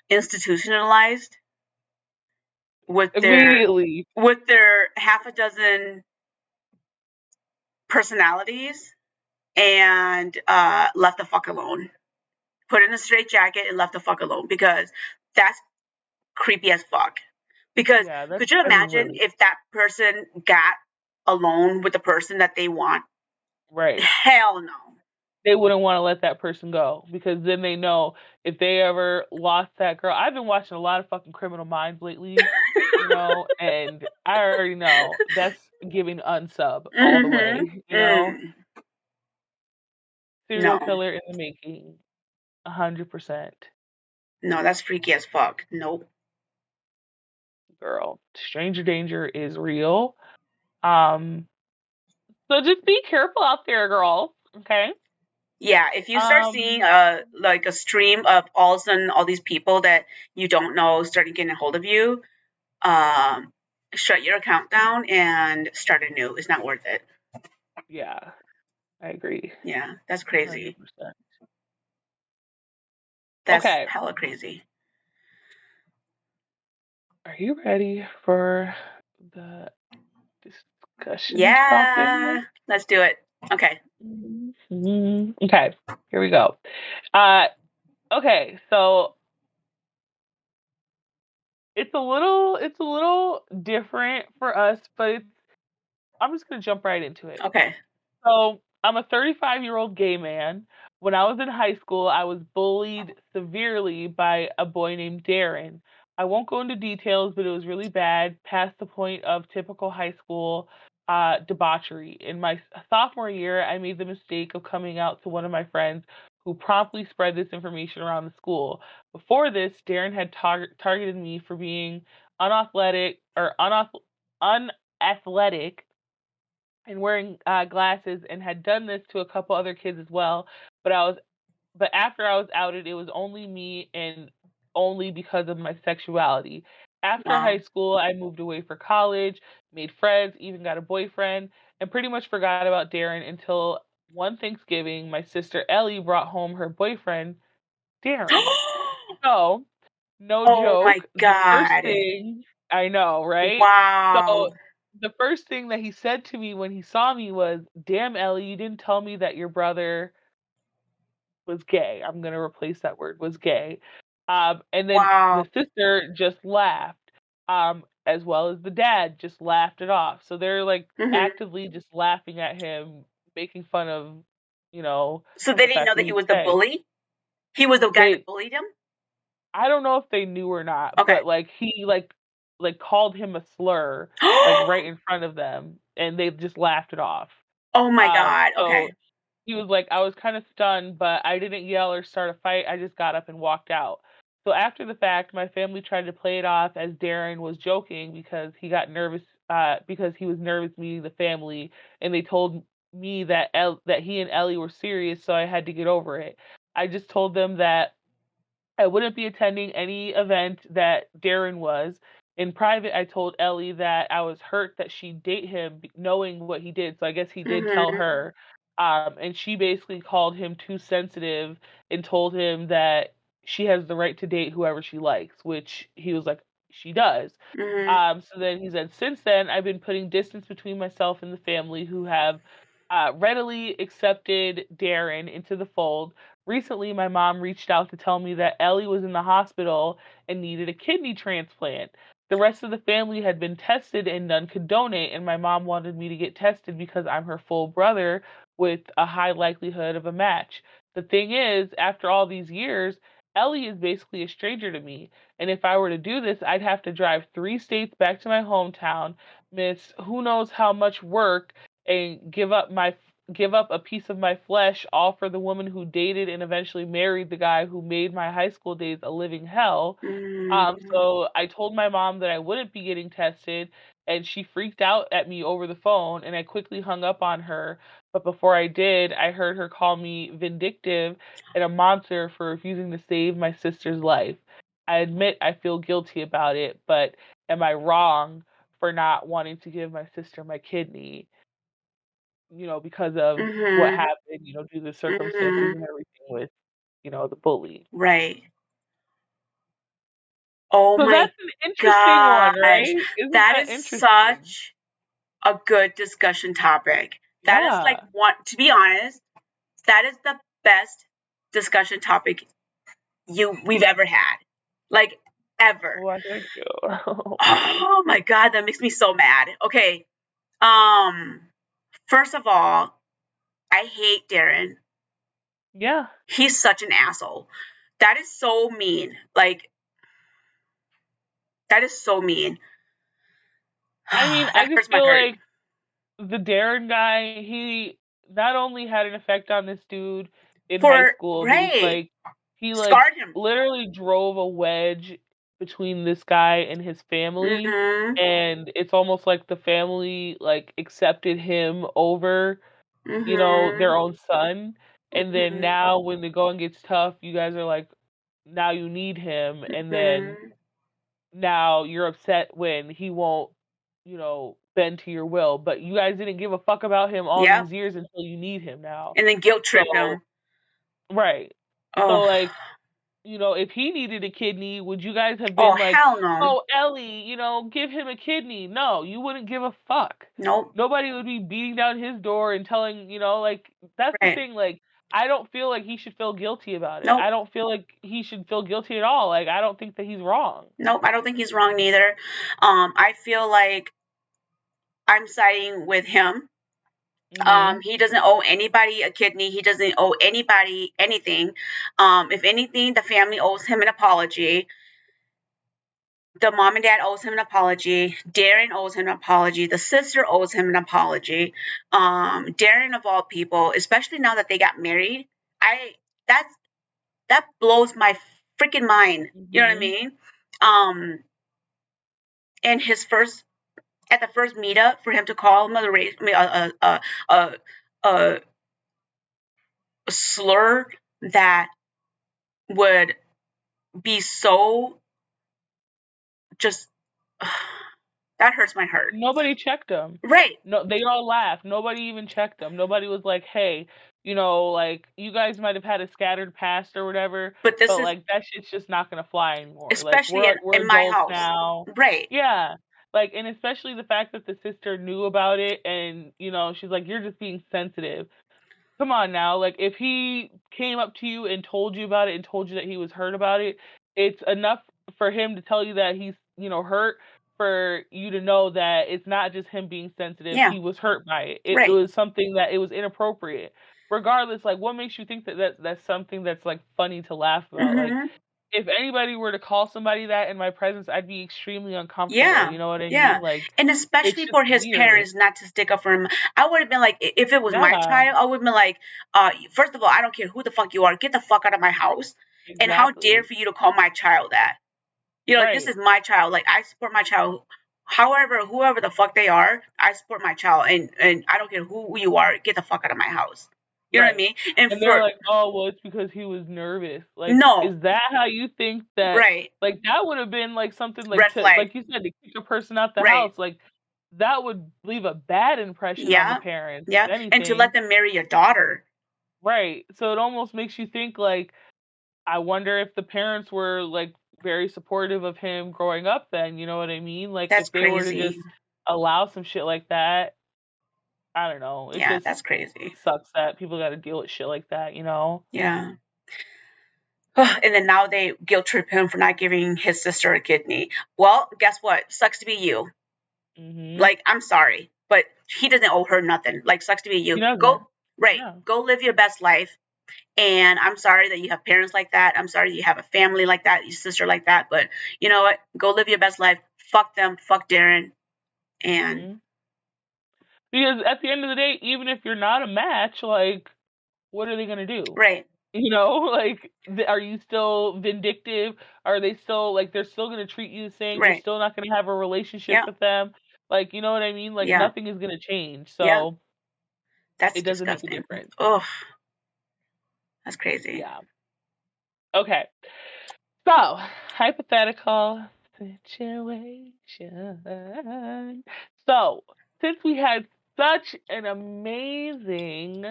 institutionalized with Immediately. their half a dozen personalities and left the fuck alone. Put in a straight jacket and left the fuck alone, because that's creepy as fuck. Because Yeah, could you imagine really if that person got alone with the person that they want? right. Hell no. They wouldn't want to let that person go because then they know if they ever lost that girl. I've been watching a lot of fucking Criminal Minds lately, you know, and I already know that's giving unsub all the way, you know. Serial No. killer in the making, 100%. No, that's freaky as fuck. Nope. Girl, stranger danger is real. So just be careful out there, girls. Okay. Yeah, if you start seeing like a stream of all of a sudden all these people that you don't know starting getting a hold of you, shut your account down and start anew. It's not worth it. Yeah, I agree. Yeah, that's crazy. 100%. That's Okay. hella crazy. Are you ready for the discussion Yeah, topic? let's do it. Okay. Okay, here we go. Okay, so it's a little different for us, but I'm just gonna jump right into it. Okay. So I'm a 35-year-old gay man. When I was in high school, I was bullied severely by a boy named Darren. I won't go into details, but it was really bad, past the point of typical high school debauchery. In my sophomore year, I made the mistake of coming out to one of my friends who promptly spread this information around the school. Before this, Darren had targeted me for being unathletic or unathletic and wearing glasses, and had done this to a couple other kids as well. But after I was outed, it was only me and only because of my sexuality. After Wow. high school, I moved away for college, made friends, even got a boyfriend, and pretty much forgot about Darren until one Thanksgiving, my sister Ellie brought home her boyfriend, Darren. So, no Oh my joke, the first god. thing I know, right? Wow. So the first thing that he said to me when he saw me was, "Damn, Ellie, you didn't tell me that your brother was gay." I'm gonna replace that word, was gay. And then Wow. the sister just laughed, as well as the dad just laughed it off. So they're like Hmm. actively just laughing at him, making fun of, you know, So they the didn't know fact that that he he's was the gay. bully? He was the guy that They bullied him? I don't know if they knew or not, Okay. but like he like called him a slur like right in front of them, and they just laughed it off. Oh my god. Okay. So he was like, I was kind of stunned, but I didn't yell or start a fight. I just got up and walked out. So after the fact, my family tried to play it off as Darren was joking because he got nervous because he was nervous meeting the family, and they told me that that he and Ellie were serious, so I had to get over it. I just told them that I wouldn't be attending any event that Darren was, In private, I told Ellie that I was hurt that she'd date him knowing what he did. So I guess he did tell Mhm. her. And she basically called him too sensitive and told him that she has the right to date whoever she likes, which he was like, she does. Mhm. So then he said, since then, I've been putting distance between myself and the family who have readily accepted Darren into the fold. Recently, my mom reached out to tell me that Ellie was in the hospital and needed a kidney transplant. The rest of the family had been tested and none could donate, and my mom wanted me to get tested because I'm her full brother with a high likelihood of a match. The thing is, after all these years, Ellie is basically a stranger to me, and if I were to do this, I'd have to drive 3 states back to my hometown, miss who knows how much work, and give up a piece of my flesh, all for the woman who dated and eventually married the guy who made my high school days a living hell. Mhm. So I told my mom that I wouldn't be getting tested, and she freaked out at me over the phone, and I quickly hung up on her. But before I did, I heard her call me vindictive and a monster for refusing to save my sister's life. I admit I feel guilty about it, but am I wrong for not wanting to give my sister my kidney, because of what Mhm. happened, due to the circumstances Mhm. and everything with, the bully? Right. Oh So my that's an interesting one, gosh. right? Isn't That that is interesting? such a good discussion topic. That is like Yeah. one, to be honest, that is the best discussion topic we've ever had. Like ever. Well, thank you. Oh my god, that makes me so mad. Okay. Um First of all, I hate Darren. Yeah. He's such an asshole. That is so mean. Like that is so mean. I mean, I That just hurts my feel heart. like the Darren guy, he not only had an effect on this dude in high For school, but right. he Scarred him. literally drove a wedge between this guy and his family, Mhm. and it's almost like the family accepted him over, their Mhm. own son. And then Mhm. now when the going gets tough, you guys are like, now you need him, and then Mhm. now you're upset when he won't, bend to your will. But you guys didn't give a fuck about him all Yep. these years until you need him now. And then guilt tripped So, him. right. So, Oh. if he needed a kidney, would you guys have Oh been like, hell no. "Oh, Ellie, give him a kidney"? No, you wouldn't give a fuck. Nope. Nobody would be beating down his door and telling, that's the Right. thing. I don't feel like he should feel guilty about it. Nope. I don't feel like he should feel guilty at all. I don't think that he's wrong. Nope. I don't think he's wrong neither. I feel like I'm siding with him. Mhm. He doesn't owe anybody a kidney. He doesn't owe anybody anything. If anything, the family owes him an apology. The mom and dad owes him an apology. Darren owes him an apology. The sister owes him an apology. Darren of all people, especially now that they got married, I that's that blows my freaking mind. You know what I Mhm. mean? And his first at the first meetup for him to call him a, a, a slur that would be so just that hurts my heart. Nobody checked him. Right. No, they all laughed. Nobody even checked him. Nobody was like, "Hey, you guys might have had a scattered past or whatever, But this but is that shit's just not gonna fly anymore. especially We're in my adults house. now." Right. Yeah. And especially the fact that the sister knew about it, and she's like, "You're just being sensitive." Come on now. If he came up to you and told you about it and told you that he was hurt about it, it's enough for him to tell you that he's, hurt, for you to know that it's not just him being sensitive. Yeah. He was hurt by it. It Right. was something that it was inappropriate. Regardless, what makes you think that's something that's funny to laugh about? Mhm. If anybody were to call somebody that in my presence, I'd be extremely uncomfortable. Yeah. You know what I Yeah. mean? And It's especially just for his weird. parents not to stick up for him. I would have been like, if it was my Yeah, child, I would have been like, first of all, I don't care who the fuck you are. Get the fuck out of my house. And how dare exactly. for you to call my child that? Like, this Right. is my child. Like, I support my child. However, whoever the fuck they are, I support my child. And I don't care who you are. Get the fuck out of my house. You know what I Right. mean? And And they're for like, oh, well, it's because he was nervous. Like, no, is that how you think that? right, Like, that would have been like something like red to, flag, like you said, to kick a person out the right? house. Like, that would leave a bad impression on the Yeah, parents, if yeah, and to let anything. them marry your daughter. Right. So it almost makes you think like, I wonder if the parents were like very supportive of him growing up then, you know what I mean? Like That's if they were to crazy. just allow some shit like that, I don't know. It Yeah, just that's crazy. sucks that people got to deal with shit like that, you know? Yeah. And then now they guilt trip him for not giving his sister a kidney. Well, guess what? Sucks to be you. Mhm. Like, I'm sorry, but he doesn't owe her nothing. Like, sucks to be you. He doesn't. Go, right. Yeah. Go live your best life. And I'm sorry that you have parents like that. I'm sorry you have a family like that, your sister like that. But you know what? Go live your best life. Fuck them. Fuck Darren. And Mhm. Because at the end of the day, even if you're not a match, like, what are they gonna do? right, You know, like, are you still vindictive? Are they still like they're still gonna treat you the same? You're right. still not gonna have a relationship Yeah, with them? Like, you know what I mean? Like, yeah, nothing is gonna change. yeah. So That's it doesn't make a disgusting. difference. Oh, that's crazy. Yeah. Okay. So hypothetical situation. So since we had such an amazing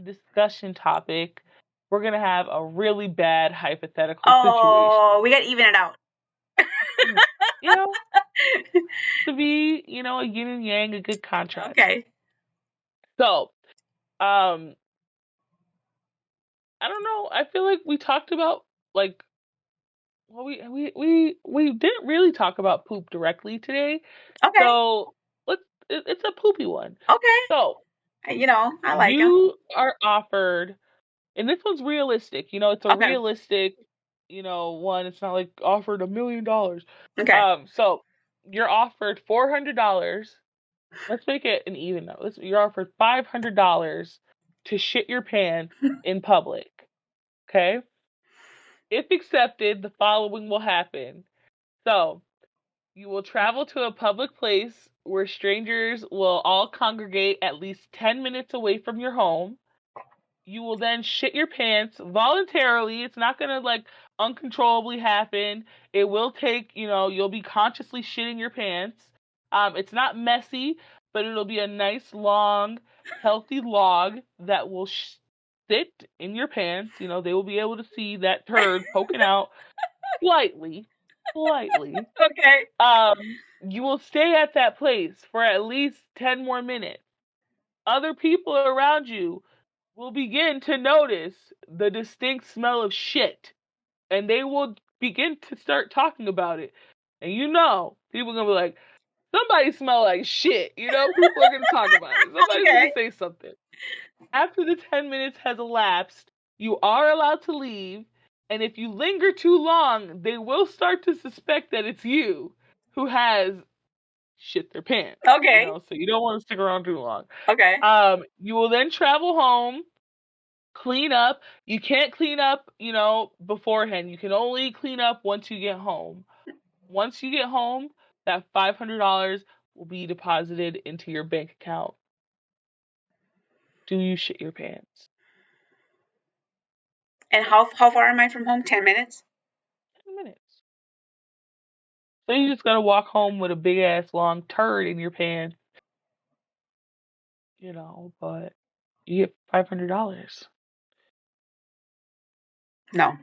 discussion topic, we're gonna have a really bad hypothetical situation. Oh, we gotta even it out. You know, to be, you know, a yin and yang, a good contrast. Okay. So, I don't know. I feel like we talked about like well, we didn't really talk about poop directly today. Okay. So it's a poopy one. Okay. So You know, I like them. you are offered, and this one's realistic. You know, it's a Okay. realistic, you know, one. It's not like offered $1,000,000. Okay. So you're offered $400. Let's make it an even number. You're offered $500 to shit your pants in public. Okay. If accepted, the following will happen. So you will travel to a public place where strangers will all congregate at least 10 minutes away from your home. You will then shit your pants voluntarily. It's not going to like uncontrollably happen. It will take, you know, you'll be consciously shitting your pants. It's not messy, but it'll be a nice, long, healthy log that will sit in your pants. You know, they will be able to see that turd poking out slightly, slightly. Okay. You will stay at that place for at least 10 more minutes. Other people around you will begin to notice the distinct smell of shit, and they will begin to start talking about it. And you know, people are gonna be like, somebody smell like shit. You know, people are gonna talk about it. Somebody's Okay. gonna say something. After the 10 minutes has elapsed, you are allowed to leave, and if you linger too long, they will start to suspect that it's you who has shit their pants. You Okay. know, so you don't want to stick around too long. Okay. You will then travel home, clean up. You can't clean up, you know, beforehand. You can only clean up once you get home. Once you get home, that $500 will be deposited into your bank account. Do you shit your pants? And how far am I from home? 10 minutes? 10 minutes. So you just gotta walk home with a big ass long turd in your pants, you know, but you get $500. No.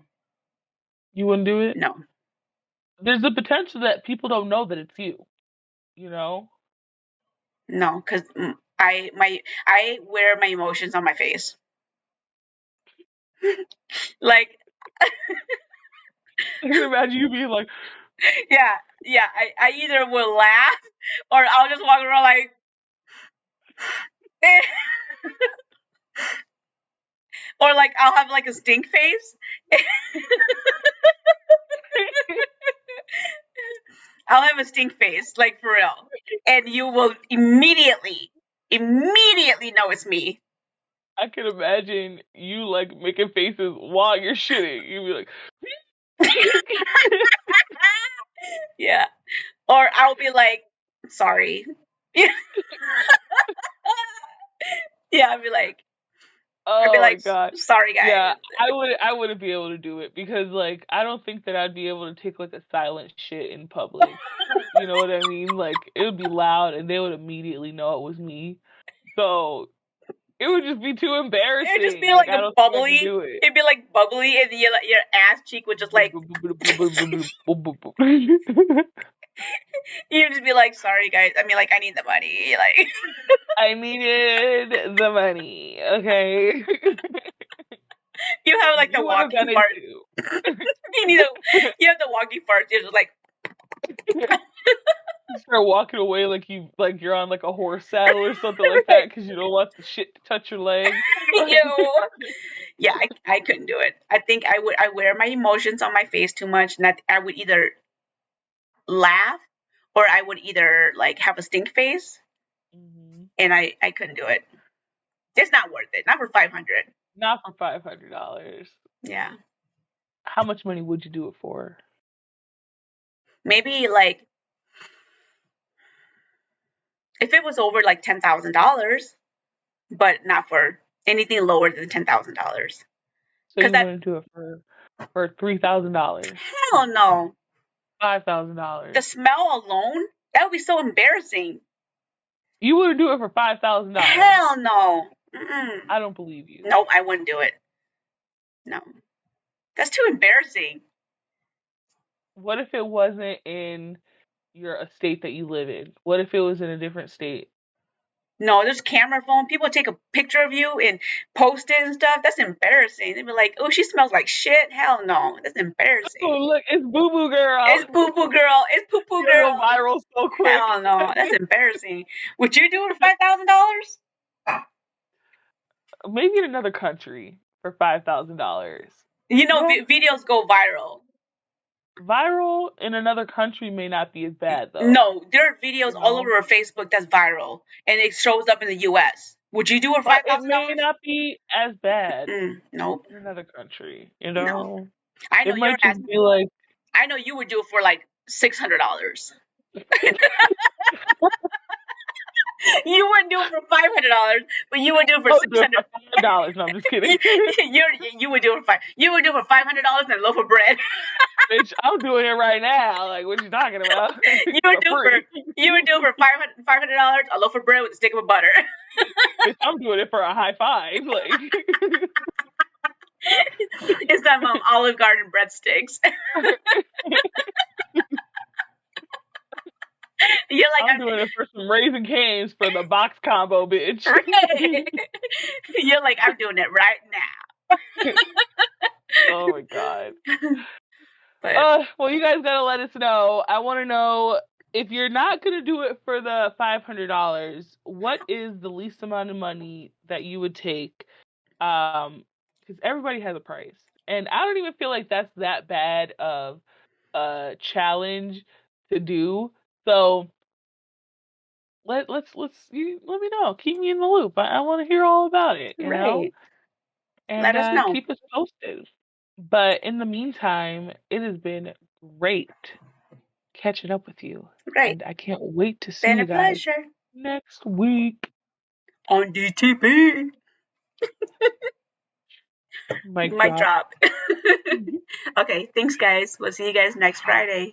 You wouldn't do it? No. There's the potential that people don't know that it's you know? No, because I wear my emotions on my face. Like, I can imagine you being like, yeah. I either will laugh or I'll just walk around like, or like I'll have like a stink face. I'll have a stink face, like for real, and you will immediately know it's me. I can imagine you like making faces while you're shitting. You'd be like, Yeah. Or I'll be like, sorry. Yeah, I'll be like, Oh I'd be my like, god. sorry guys. Yeah, I wouldn't be able to do it because like I don't think that I'd be able to take like a silent shit in public. You know what I mean? Like it would be loud and they would immediately know it was me. So it would just be too embarrassing. It'd just be Like like I a don't think I bubbly. can do it. It'd be like bubbly, and your ass cheek would just like. You'd just be like, sorry guys. I mean, like I need the money. Like I needed the money. Okay. you have like the You would have walking done it fart. too. You have the walking fart. You're just like. You start walking away like you're on like a horse saddle or something like that because you don't want the shit to touch your leg. Ew. Yeah, I couldn't do it. I think I wear my emotions on my face too much, and I would either laugh or I would either like have a stink face, and I couldn't do it. It's not worth it. Not for $500. Not for $500. Yeah, How much money would you do it for? maybe like if it was over like $10,000, but not for anything lower than $10,000. So you wouldn't do it for $3,000, Hell no. $5,000. The smell alone, that would be so embarrassing. You wouldn't do it for $5,000. Hell no. Mm-mm. I don't believe you. Nope, I wouldn't do it. No, that's too embarrassing. What if it wasn't in your state that you live in? What if it was in a different state? No, there's camera phone. People take a picture of you and post it and stuff. That's embarrassing. They'd be like, oh, she smells like shit. Hell no. That's embarrassing. Oh, look, it's Boo Boo Girl. It's Boo Boo Girl. It's Poo Poo Girl. Go viral so quick. Hell no. That's embarrassing. Would you do it for $5,000? Maybe in another country for $5,000. You know, videos go viral. Viral in another country may not be as bad, though. No, there are videos all over Facebook that's viral, and it shows up in the U.S. Would you do it for $5,000? It may not be as bad. Nope. In another country, you know? No. I know it might just be like... I know you would do it for like $600. You wouldn't do it for $500, but you would do it for $600. No, I'm just kidding. You would do it for You would do it for $500 and a loaf of bread. Bitch, I'm doing it right now. Like, what you talking about? You would do it for $500, a loaf of bread with a stick of butter. Bitch, I'm doing it for a high five. Like, it's some Olive Garden breadsticks. You're like, I'm doing it for some Raising Cane's for the box combo, bitch. Right. You're like, I'm doing it right now. Oh my god. But, well, you guys gotta let us know. I want to know, if you're not gonna do it for the $500, what is the least amount of money that you would take? Because everybody has a price, and I don't even feel like that's that bad of a challenge to do. So let me know. Keep me in the loop. I want to hear all about it. You know? And let us know. Keep us posted. But in the meantime, it has been great catching up with you. Right. And I can't wait to see you guys next week on DTP. Mic drop. Okay, thanks guys. We'll see you guys next Friday.